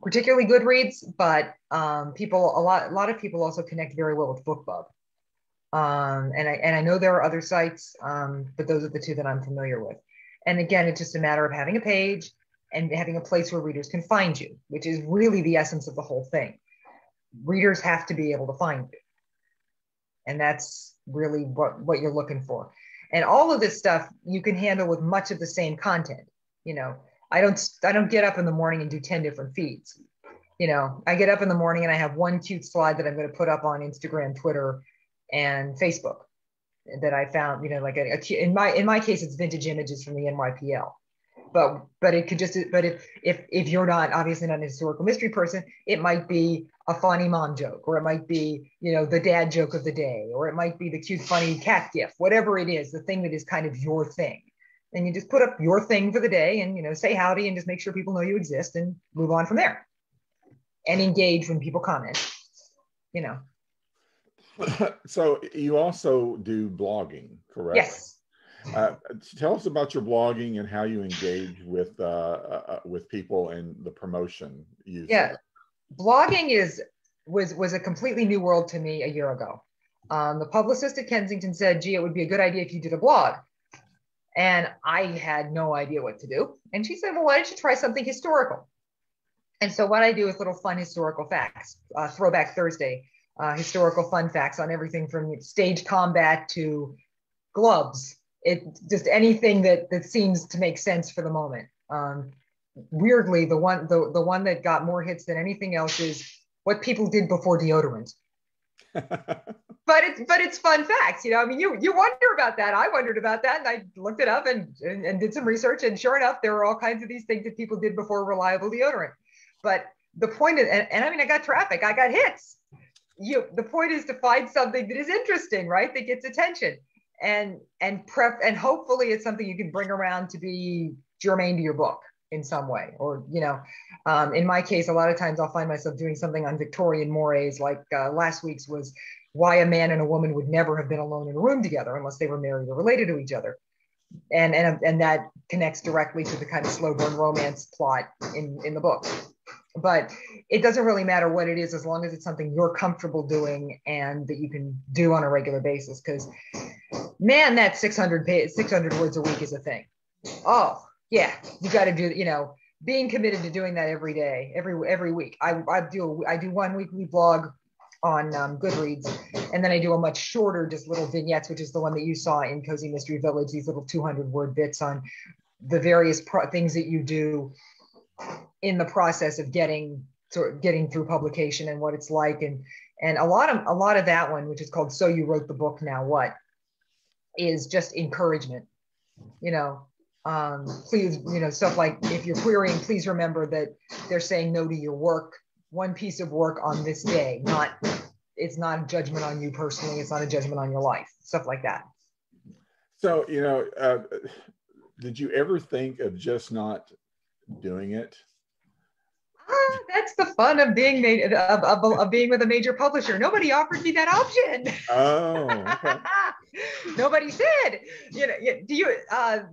particularly Goodreads, but a lot of people also connect very well with BookBub. And I know there are other sites, but those are the two that I'm familiar with. And again, it's just a matter of having a page and having a place where readers can find you, which is really the essence of the whole thing. Readers have to be able to find you. And that's really what you're looking for. And all of this stuff you can handle with much of the same content. You know, I don't get up in the morning and do 10 different feeds. You know, I get up in the morning and I have one cute slide that I'm going to put up on Instagram, Twitter, and Facebook that I found, you know, like in my case, it's vintage images from the NYPL. But it could just, but if you're not obviously not a historical mystery person, it might be a funny mom joke, or it might be, you know, the dad joke of the day, or it might be the cute funny cat gif, whatever it is, the thing that is kind of your thing. And you just put up your thing for the day and, you know, say howdy and just make sure people know you exist and move on from there. And engage when people comment, you know. So you also do blogging, correct? Yes. Tell us about your blogging and how you engage with people and the promotion. Yeah, blogging was a completely new world to me a year ago. The publicist at Kensington said, "Gee, it would be a good idea if you did a blog," and I had no idea what to do. And she said, "Well, why don't you try something historical?" And so what I do is little fun historical facts, Throwback Thursday, historical fun facts on everything from stage combat to gloves. It just anything that seems to make sense for the moment. Weirdly, the one that got more hits than anything else is what people did before deodorant. but it's fun facts, you know. I mean, you wonder about that. I wondered about that, and I looked it up and did some research, and sure enough, there were all kinds of these things that people did before reliable deodorant. But the point is, and I mean, I got traffic, I got hits. The point is to find something that is interesting, right? That gets attention. And hopefully it's something you can bring around to be germane to your book in some way, or, you know, in my case, a lot of times I'll find myself doing something on Victorian mores, like last week's was why a man and a woman would never have been alone in a room together unless they were married or related to each other. And that connects directly to the kind of slow burn romance plot in the book. But it doesn't really matter what it is, as long as it's something you're comfortable doing and that you can do on a regular basis. Because, man, that 600 words a week is a thing. Oh, yeah, you got to do, you know, being committed to doing that every day, every week. I do 1 weekly blog on Goodreads, and then I do a much shorter, just little vignettes, which is the one that you saw in Cozy Mystery Village, these little 200-word bits on the various things that you do in the process of getting through publication and what it's like, and a lot of that one, which is called So You Wrote the Book, Now What, is just encouragement. You know, please, you know, stuff like if you're querying, please remember that they're saying no to your work, one piece of work on this day. It's not a judgment on you personally. It's not a judgment on your life. Stuff like that. So, you know, did you ever think of just not doing it? That's the fun of being of being with a major publisher. Nobody offered me that option. Oh, okay. Nobody said, you know, do you,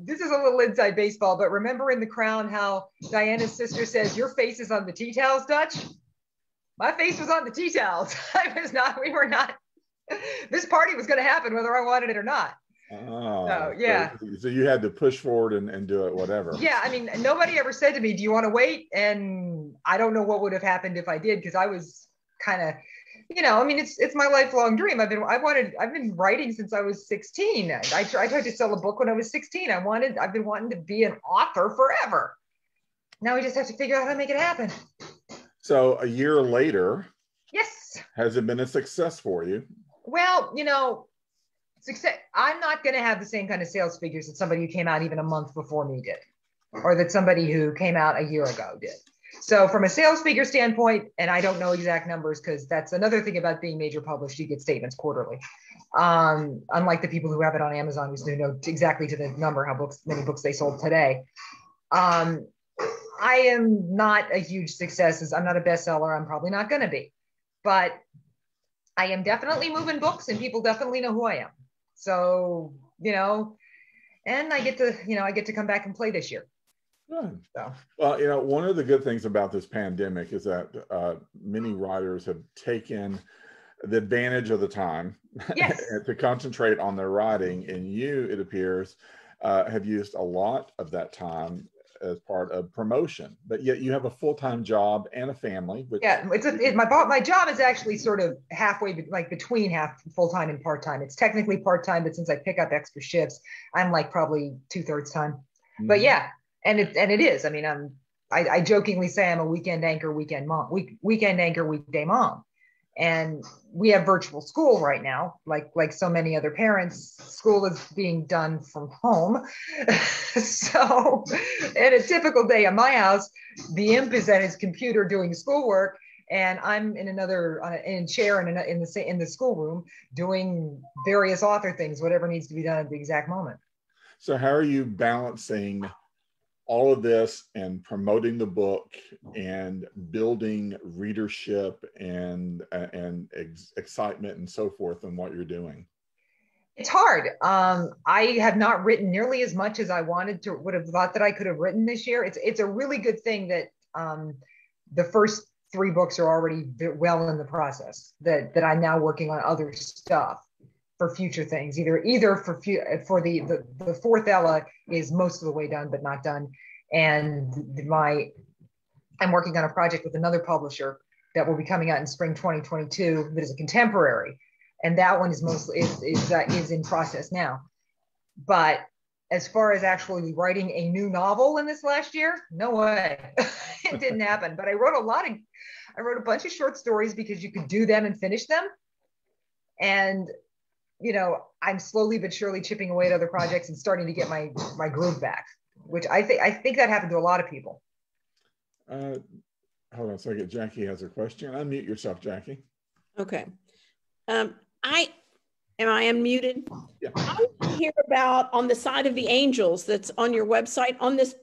this is a little inside baseball, but remember in The Crown how Diana's sister says, your face is on the tea towels, Dutch? My face was on the tea towels. We were not, this party was going to happen whether I wanted it or not. Oh, so yeah. So you had to push forward and do it, whatever. Yeah, I mean, nobody ever said to me, do you want to wait? And I don't know what would have happened if I did, because I was kind of you know, I mean, it's my lifelong dream. I've been writing since I was 16. I tried to sell a book when I was 16. I've been wanting to be an author forever. Now we just have to figure out how to make it happen. So a year later, yes, has it been a success for you? Well, you know, success. I'm not going to have the same kind of sales figures that somebody who came out even a month before me did, or that somebody who came out a year ago did. So from a sales figure standpoint, and I don't know exact numbers because that's another thing about being major published, you get statements quarterly. Unlike the people who have it on Amazon, who know exactly to the number how many books they sold today. I am not a huge success. I'm not a bestseller. I'm probably not going to be, but I am definitely moving books and people definitely know who I am. So, you know, and I get to come back and play this year. Good. Well, you know, one of the good things about this pandemic is that many writers have taken the advantage of the time yes. to concentrate on their writing, and you, it appears, have used a lot of that time as part of promotion, but yet you have a full-time job and a family. Which yeah, my job is actually sort of halfway, like between half full-time and part-time. It's technically part-time, but since I pick up extra shifts, I'm like probably 2/3 time. Mm-hmm. But yeah. And it is. I mean, I jokingly say I'm a weekend anchor, weekend mom, weekend anchor, weekday mom, and we have virtual school right now. Like so many other parents, school is being done from home. So, in a typical day at my house, the imp is at his computer doing schoolwork, and I'm in another chair in the schoolroom doing various author things, whatever needs to be done at the exact moment. So, how are you balancing all of this and promoting the book and building readership and excitement and so forth in what you're doing? It's hard. I have not written nearly as much as I would have thought that I could have written this year. It's a really good thing that the first 3 books are already well in the process, that I'm now working on other stuff for future things, either for the fourth Ella is most of the way done, but not done. And I'm working on a project with another publisher that will be coming out in spring 2022 that is a contemporary. And that one is mostly is in process now. But as far as actually writing a new novel in this last year, no way. It didn't happen. But I wrote a bunch of short stories because you could do them and finish them. And you know, I'm slowly but surely chipping away at other projects and starting to get my groove back, which I think that happened to a lot of people. Hold on a second. Jackie has a question. Unmute yourself, Jackie. Okay. Am I unmuted? Yeah. I hear about on the side of the angels that's on your website on this.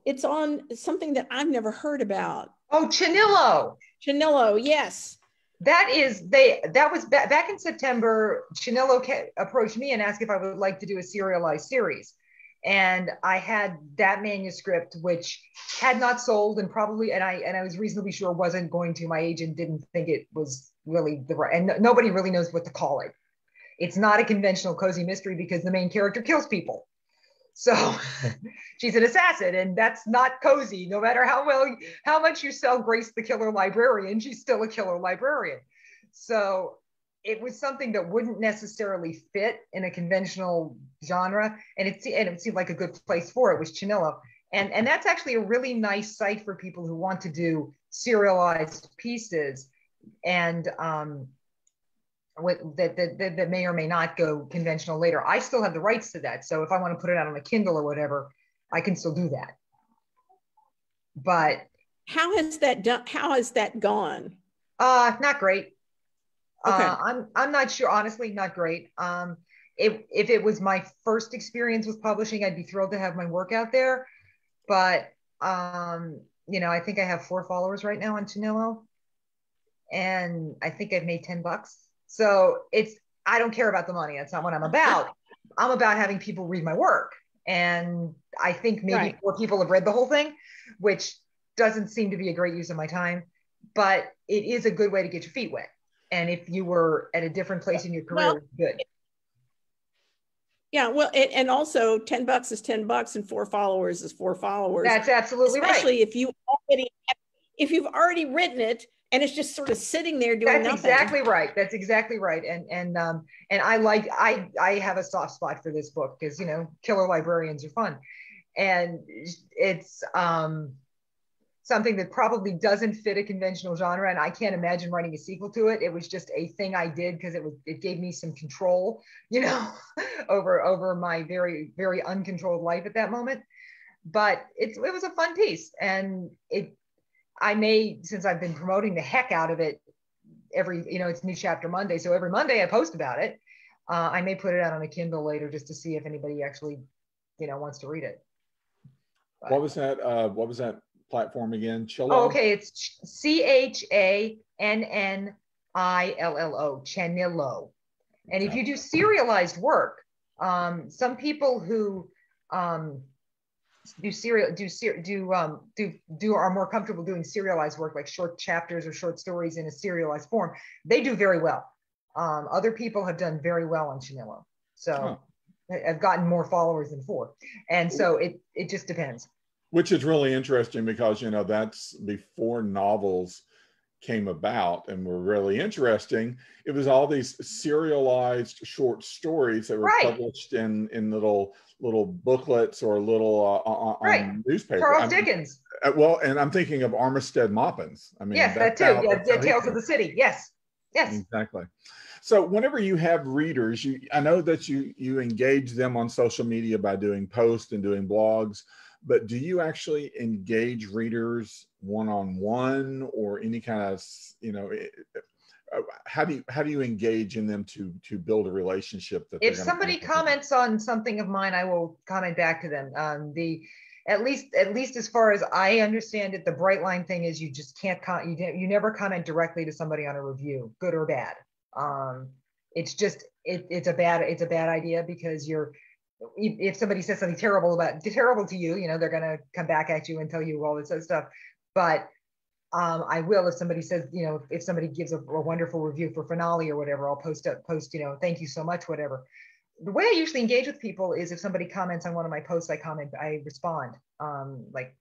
It's on something that I've never heard about. Oh, Chanillo. Chanillo, yes. That was back in September. Chanillo approached me and asked if I would like to do a serialized series. And I had that manuscript, which had not sold and I was reasonably sure wasn't going to. My agent didn't think it was really and nobody really knows what to call it. It's not a conventional cozy mystery because the main character kills people. So she's an assassin, and that's not cozy. No matter how much you sell Grace the Killer Librarian, she's still a killer librarian. So it was something that wouldn't necessarily fit in a conventional genre, and it seemed like a good place for it was Chanillo. And that's actually a really nice site for people who want to do serialized pieces and that may or may not go conventional later. I still have the rights to that. So if I want to put it out on a Kindle or whatever, I can still do that. But how has that gone? Not great. Okay. I'm not sure, honestly, not great. If it was my first experience with publishing, I'd be thrilled to have my work out there. But you know, I think I have 4 followers right now on Chanillo, and I think I've made $10. So I don't care about the money. That's not what I'm about. I'm about having people read my work. And I think maybe 4 people have read the whole thing, which doesn't seem to be a great use of my time, but it is a good way to get your feet wet. And if you were at a different place in your career, good. Yeah, well, and also $10 is $10 and 4 followers is 4 followers. That's absolutely right. Especially if you've already written it, and it's just sort of sitting there doing That's nothing. exactly right. That's exactly right. And I have a soft spot for this book because, you know, killer librarians are fun. And it's something that probably doesn't fit a conventional genre, and I can't imagine writing a sequel to it. It was just a thing I did because it gave me some control, you know, over my very, very uncontrolled life at that moment. But it was a fun piece, and since I've been promoting the heck out of it it's New Chapter Monday, so every Monday I post about it. I may put it out on a Kindle later just to see if anybody actually, you know, wants to read it. But, what was that platform again? Chillo? Oh, okay, it's Channillo, Chanillo. And if you do serialized work, some people who are more comfortable doing serialized work, like short chapters or short stories in a serialized form, they do very well. Other people have done very well on Chanillo. So I've gotten more followers than 4. And so it just depends. Which is really interesting because, you know, that's before novels came about and were really interesting. It was all these serialized short stories that were published in little booklets or little on newspaper. Charles Dickens. Well, and I'm thinking of Armistead Maupin's. I mean, yes, that too. Yeah, Tales of the City. Yes, yes, exactly. So whenever you have readers, I know that you engage them on social media by doing posts and doing blogs. But do you actually engage readers one-on-one or any kind of, you know, how do you engage in them to build a relationship? That if somebody comments on something of mine, I will comment back to them. At least as far as I understand it, the bright line thing is you just can't you never comment directly to somebody on a review, good or bad. It's just it's a bad idea because if somebody says something terrible to you, you know, they're going to come back at you and tell you all this other stuff. But I will, if somebody says, you know, if somebody gives a wonderful review for Finale or whatever, I'll post, you know, thank you so much, whatever. The way I usually engage with people is if somebody comments on one of my posts, I respond. Like,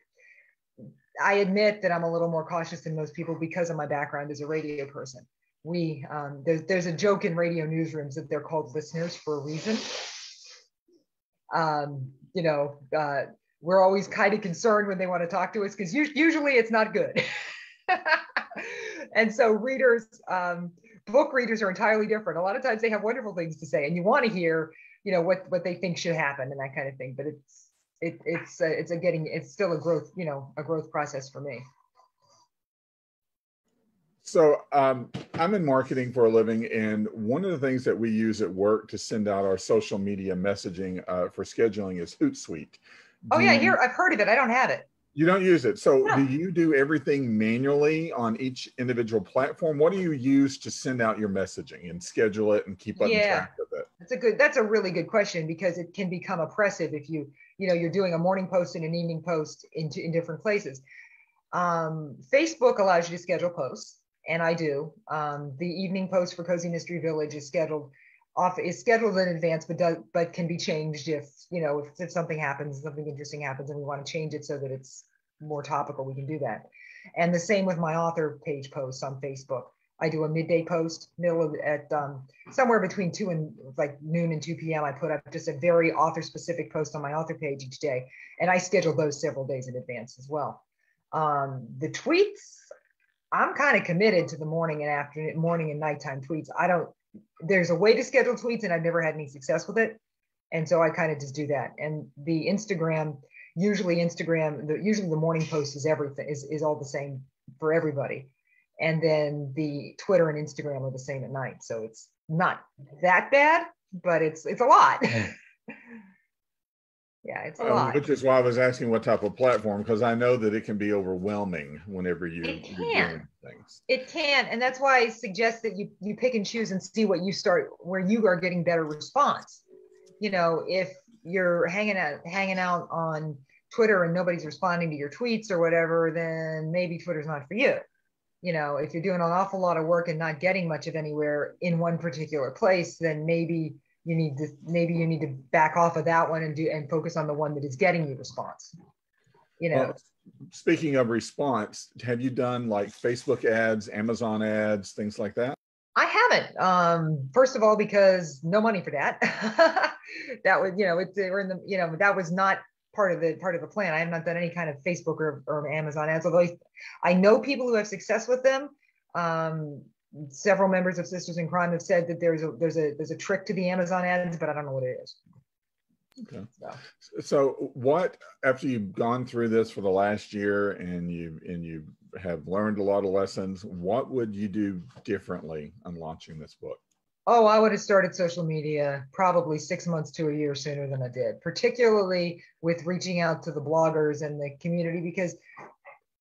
I admit that I'm a little more cautious than most people because of my background as a radio person. There's a joke in radio newsrooms that they're called listeners for a reason. You know, we're always kind of concerned when they want to talk to us because usually it's not good. And so readers, book readers are entirely different. A lot of times they have wonderful things to say and you want to hear, you know, what they think should happen and that kind of thing. But it's still a growth, you know, a growth process for me. So I'm in marketing for a living, and one of the things that we use at work to send out our social media messaging for scheduling is Hootsuite. I've heard of it. I don't have it. You don't use it. So do you do everything manually on each individual platform? What do you use to send out your messaging and schedule it and keep up track of it? That's a really good question because it can become oppressive if you're doing a morning post and an evening post in different places. Facebook allows you to schedule posts. And I do. The evening post for Cozy Mystery Village is scheduled in advance, but can be changed if something happens, something interesting happens, and we want to change it so that it's more topical. We can do that. And the same with my author page posts on Facebook. I do a midday post, somewhere between noon and 2 p.m. I put up just a very author-specific post on my author page each day, and I schedule those several days in advance as well. The tweets. I'm kind of committed to the morning and nighttime tweets. There's a way to schedule tweets and I've never had any success with it. And so I kind of just do that. And the Instagram, usually the morning post is everything, is all the same for everybody. And then the Twitter and Instagram are the same at night. So it's not that bad, but it's a lot. Yeah, it's a lot. Which is why I was asking what type of platform, because I know that it can be overwhelming whenever you're doing things. It can, and that's why I suggest that you pick and choose and see where you are getting better response. You know, if you're hanging out on Twitter and nobody's responding to your tweets or whatever, then maybe Twitter's not for you. You know, if you're doing an awful lot of work and not getting much of anywhere in one particular place, then maybe you need to back off of that one and focus on the one that is getting you response. you know. Well, speaking of response, have you done like Facebook ads, Amazon ads, things like that? I haven't. First of all, because no money for that. That would, you know, we're in the, you know, that was not part of the plan. I have not done any kind of Facebook or Amazon ads, although I know people who have success with them. Several members of Sisters in Crime have said that there's a trick to the Amazon ads, but I don't know what it is. Okay. So what, after you've gone through this for the last year and you have learned a lot of lessons, what would you do differently on launching this book? Oh, I would have started social media probably 6 months to a year sooner than I did, particularly with reaching out to the bloggers and the community, because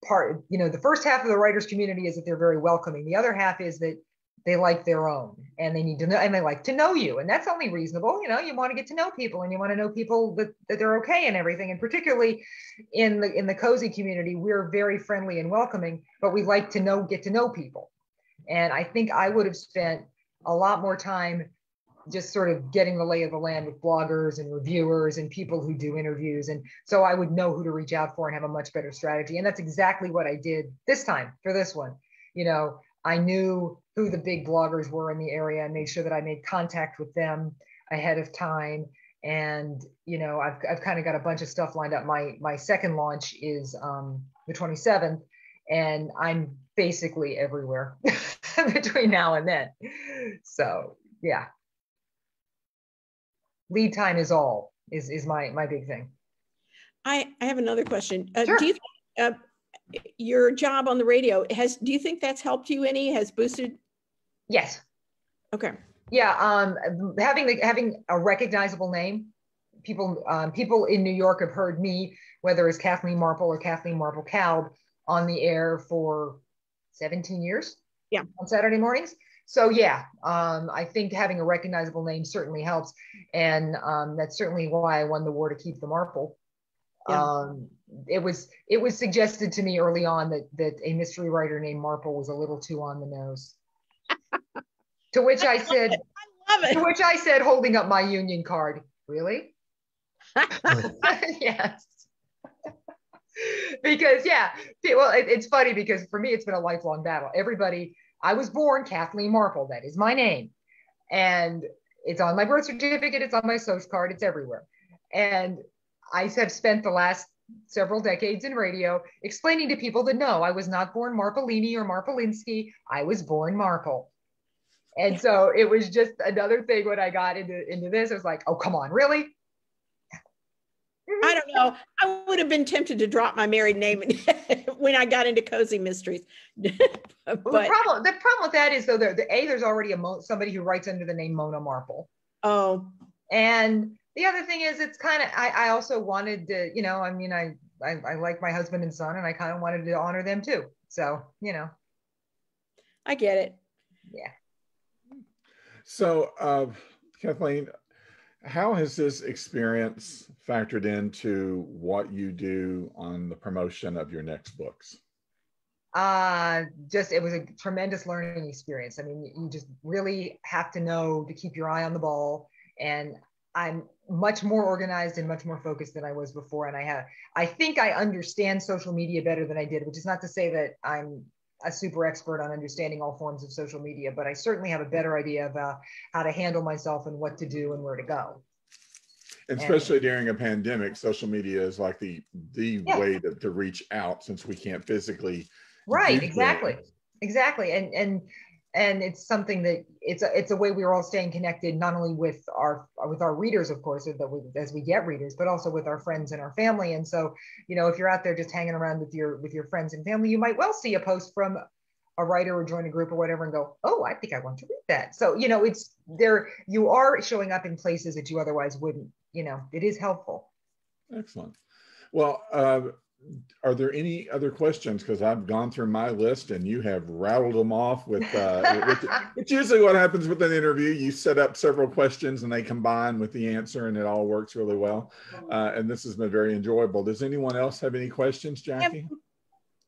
the first half of the writers community is that they're very welcoming. The other half is that they like their own and they need to know, and they like to know you. And that's only reasonable. You know, you want to get to know people and you want to know people that they're okay and everything. And particularly in the cozy community, we're very friendly and welcoming, but we like to get to know people. And I think I would have spent a lot more time just sort of getting the lay of the land with bloggers and reviewers and people who do interviews. And so I would know who to reach out for and have a much better strategy. And that's exactly what I did this time for this one. You know, I knew who the big bloggers were in the area and made sure that I made contact with them ahead of time. And, you know, I've kind of got a bunch of stuff lined up. My second launch is the 27th, and I'm basically everywhere between now and then. So yeah. Lead time is my big thing. I have another question. Sure. Do you think your job on the radio do you think that's helped you any? Has boosted? Yes. Okay. Yeah. Having a recognizable name. People in New York have heard me, whether it's Kathleen Marple or Kathleen Marple Kalb, on the air for 17 years. Yeah. On Saturday mornings. So yeah, I think having a recognizable name certainly helps. And that's certainly why I won the war to keep the Marple. Yeah. It was suggested to me early on that a mystery writer named Marple was a little too on the nose. To which I said, I love it. To which I said, holding up my union card, really? Yes. Because yeah, well, it's funny because for me, it's been a lifelong battle. I was born Kathleen Marple. That is my name. And it's on my birth certificate. It's on my social card. It's everywhere. And I have spent the last several decades in radio explaining to people that no, I was not born Marpolini or Marpolinsky. I was born Marple. And so it was just another thing when I got into this. I was like, oh, come on, really? I don't know. I would have been tempted to drop my married name when I got into cozy mysteries. But the problem with that is though, there's already somebody who writes under the name Mona Marple. Oh. And the other thing is, it's kind of, I also wanted to, you know, I mean, I like my husband and son, and I kind of wanted to honor them too. So, you know. I get it. Yeah. So, Kathleen, how has this experience factored into what you do on the promotion of your next books? It was a tremendous learning experience. I mean, you just really have to know to keep your eye on the ball. And I'm much more organized and much more focused than I was before. And I think I understand social media better than I did, which is not to say that I'm a super expert on understanding all forms of social media, but I certainly have a better idea of how to handle myself and what to do and where to go. And especially during a pandemic, social media is like the way to reach out, since we can't physically. Right, exactly. And it's something that it's a way we're all staying connected, not only with our readers, of course, as we get readers, but also with our friends and our family. And so, you know, if you're out there just hanging around with your friends and family, you might well see a post from a writer or join a group or whatever and go, oh, I think I want to read that. So, you know, it's there, you are showing up in places that you otherwise wouldn't. You know, it is helpful. Excellent. Well, are there any other questions? Because I've gone through my list and you have rattled them off with, it's usually what happens with an interview. You set up several questions and they combine with the answer and it all works really well. And this has been very enjoyable. Does anyone else have any questions, Jackie?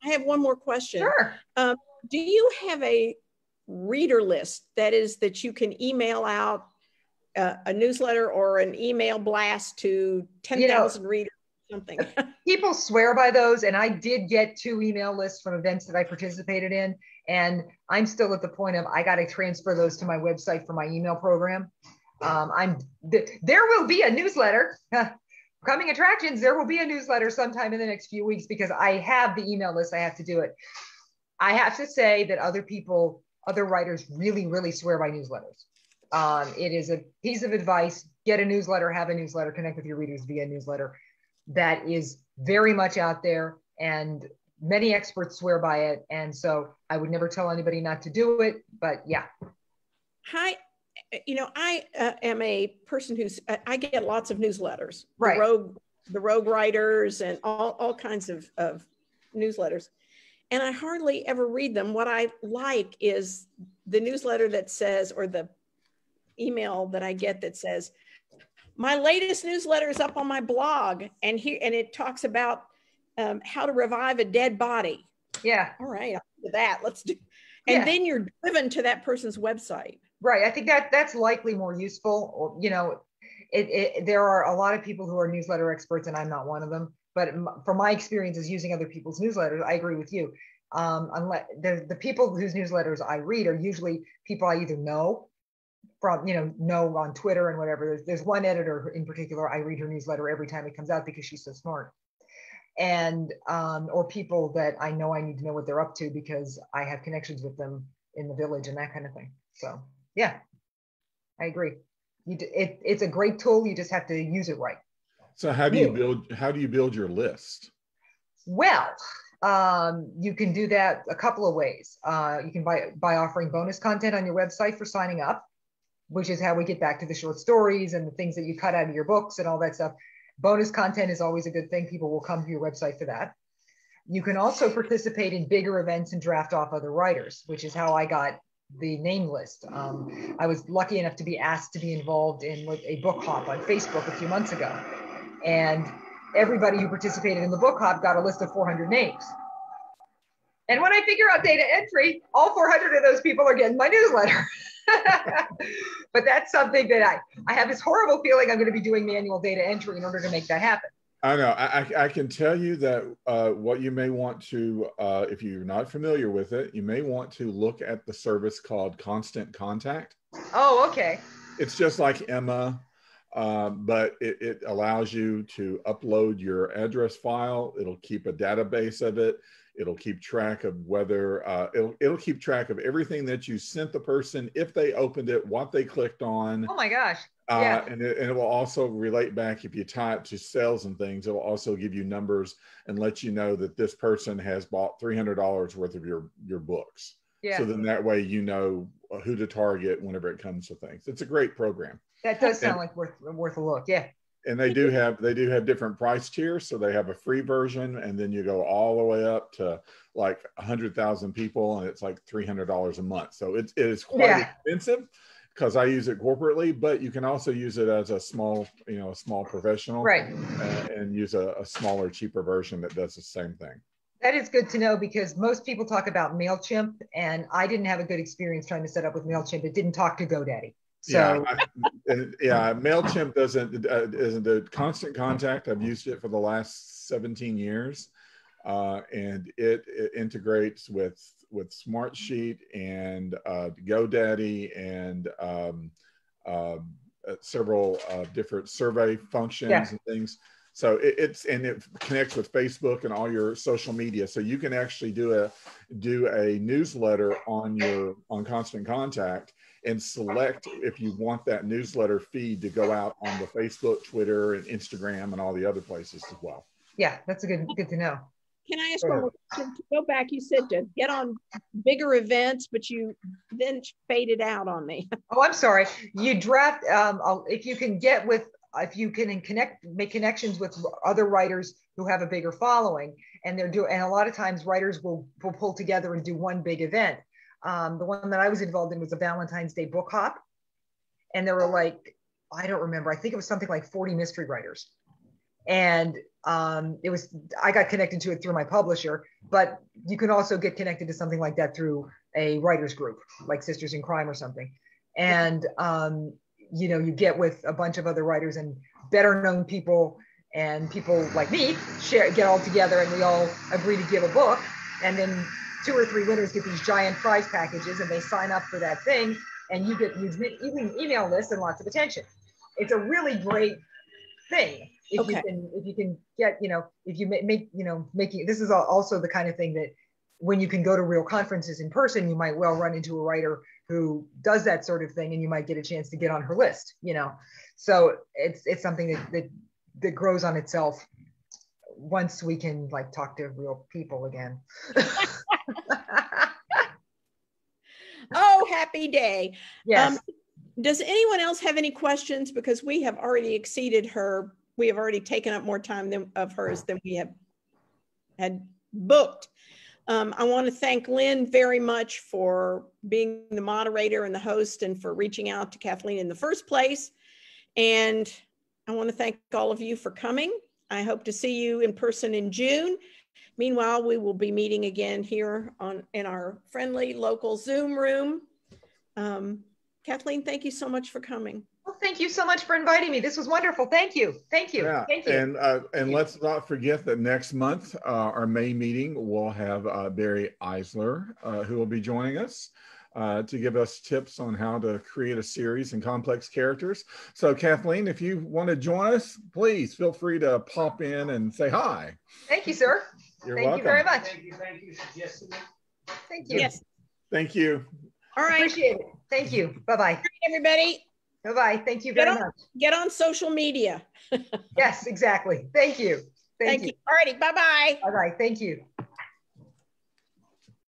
I have one more question. Sure. Do you have a reader list that you can email out a newsletter or an email blast to 10,000 readers? something. People swear by those, and I did get 2 email lists from events that I participated in, and I'm still at the point of I got to transfer those to my website for my email program. There will be a newsletter. Coming attractions, there will be a newsletter sometime in the next few weeks because I have the email list. I have to do it. I have to say that other writers really, really swear by newsletters. It is a piece of advice. Get a newsletter, have a newsletter, connect with your readers via newsletter. That is very much out there, and many experts swear by it. And so I would never tell anybody not to do it, but yeah. Hi. I am a person I get lots of newsletters, right? The rogue writers and all kinds of newsletters. And I hardly ever read them. What I like is the newsletter that says, or the email that I get that says, my latest newsletter is up on my blog. And it talks about how to revive a dead body. Yeah. All right, I'll do that. Let's do. And then you're driven to that person's website. Right. I think that's likely more useful. Or, there are a lot of people who are newsletter experts, and I'm not one of them. But from my experiences using other people's newsletters, I agree with you. Unless the people whose newsletters I read are usually people I either know from, know on Twitter and whatever. There's one editor in particular, I read her newsletter every time it comes out because she's so smart. And or people that I know I need to know what they're up to because I have connections with them in the village and that kind of thing. So yeah, I agree. It's a great tool. You just have to use it right. So how do you build your list? Well, you can do that a couple of ways. You can by offering bonus content on your website for signing up, which is how we get back to the short stories and the things that you cut out of your books and all that stuff. Bonus content is always a good thing. People will come to your website for that. You can also participate in bigger events and draft off other writers, which is how I got the name list. I was lucky enough to be asked to be involved in a book hop on Facebook a few months ago. And everybody who participated in the book hop got a list of 400 names. And when I figure out data entry, all 400 of those people are getting my newsletter. But that's something that I have this horrible feeling I'm going to be doing manual data entry in order to make that happen. I know. I can tell you that what you may want to, if you're not familiar with it, you may want to look at the service called Constant Contact. Oh, okay. It's just like Emma, but it allows you to upload your address file. It'll keep a database of it. It'll keep track of whether, it'll keep track of everything that you sent the person, if they opened it, what they clicked on. Oh my gosh. Yeah. And it will also relate back, if you tie it to sales and things, it will also give you numbers and let you know that this person has bought $300 worth of your books. Yeah. So then that way you know who to target whenever it comes to things. It's a great program. That does sound like worth a look. Yeah. And they do have different price tiers. So they have a free version, and then you go all the way up to like 100,000 people, and it's like $300 a month. So it is quite expensive, because I use it corporately, but you can also use it as a small professional, right? And use a smaller, cheaper version that does the same thing. That is good to know, because most people talk about MailChimp, and I didn't have a good experience trying to set up with MailChimp. It didn't talk to GoDaddy. So MailChimp isn't a Constant Contact. I've used it for the last 17 years, and it integrates with Smartsheet and GoDaddy and several different survey functions and things. So it connects with Facebook and all your social media. So you can actually do a newsletter on Constant Contact and select if you want that newsletter feed to go out on the Facebook, Twitter, and Instagram, and all the other places as well. Yeah, that's good to know. Can I ask one more question? To go back, you said to get on bigger events, but you then faded out on me. Oh, I'm sorry. You draft, if you can make connections with other writers who have a bigger following, and a lot of times writers will pull together and do one big event. The one that I was involved in was a Valentine's Day book hop. And there were I don't remember, I think it was something like 40 mystery writers. And I got connected to it through my publisher, but you can also get connected to something like that through a writers group, like Sisters in Crime or something. And, you get with a bunch of other writers and better known people, and people like me get all together and we all agree to give a book, and then 2 or 3 winners get these giant prize packages and they sign up for that thing, and you get these email lists and lots of attention. It's a really great thing if you can get, if you make making, this is also the kind of thing that when you can go to real conferences in person, you might well run into a writer who does that sort of thing, and you might get a chance to get on her list, So it's something that grows on itself once we can like talk to real people again. Oh, happy day. Yes. Does anyone else have any questions? Because we have already exceeded her. We have already taken up more time of hers than we have had booked. I want to thank Lynn very much for being the moderator and the host and for reaching out to Kathleen in the first place. And I want to thank all of you for coming. I hope to see you in person in June. Meanwhile, we will be meeting again here in our friendly local Zoom room. Kathleen, thank you so much for coming. Well, thank you so much for inviting me. This was wonderful. Thank you. Thank you. Yeah. Thank you. And let's not forget that next month, our May meeting, we'll have Barry Eisler, who will be joining us to give us tips on how to create a series and complex characters. So Kathleen, if you want to join us, please feel free to pop in and say hi. Thank you, sir. You're welcome. Thank you very much. Thank you. Thank you. Yes. Thank you. All right. Appreciate it. Thank you. Bye-bye. All right, everybody. Bye-bye. Thank you very much. Get on social media. Yes, exactly. Thank you. Thank you. All righty. Bye-bye. Bye-bye. Thank you.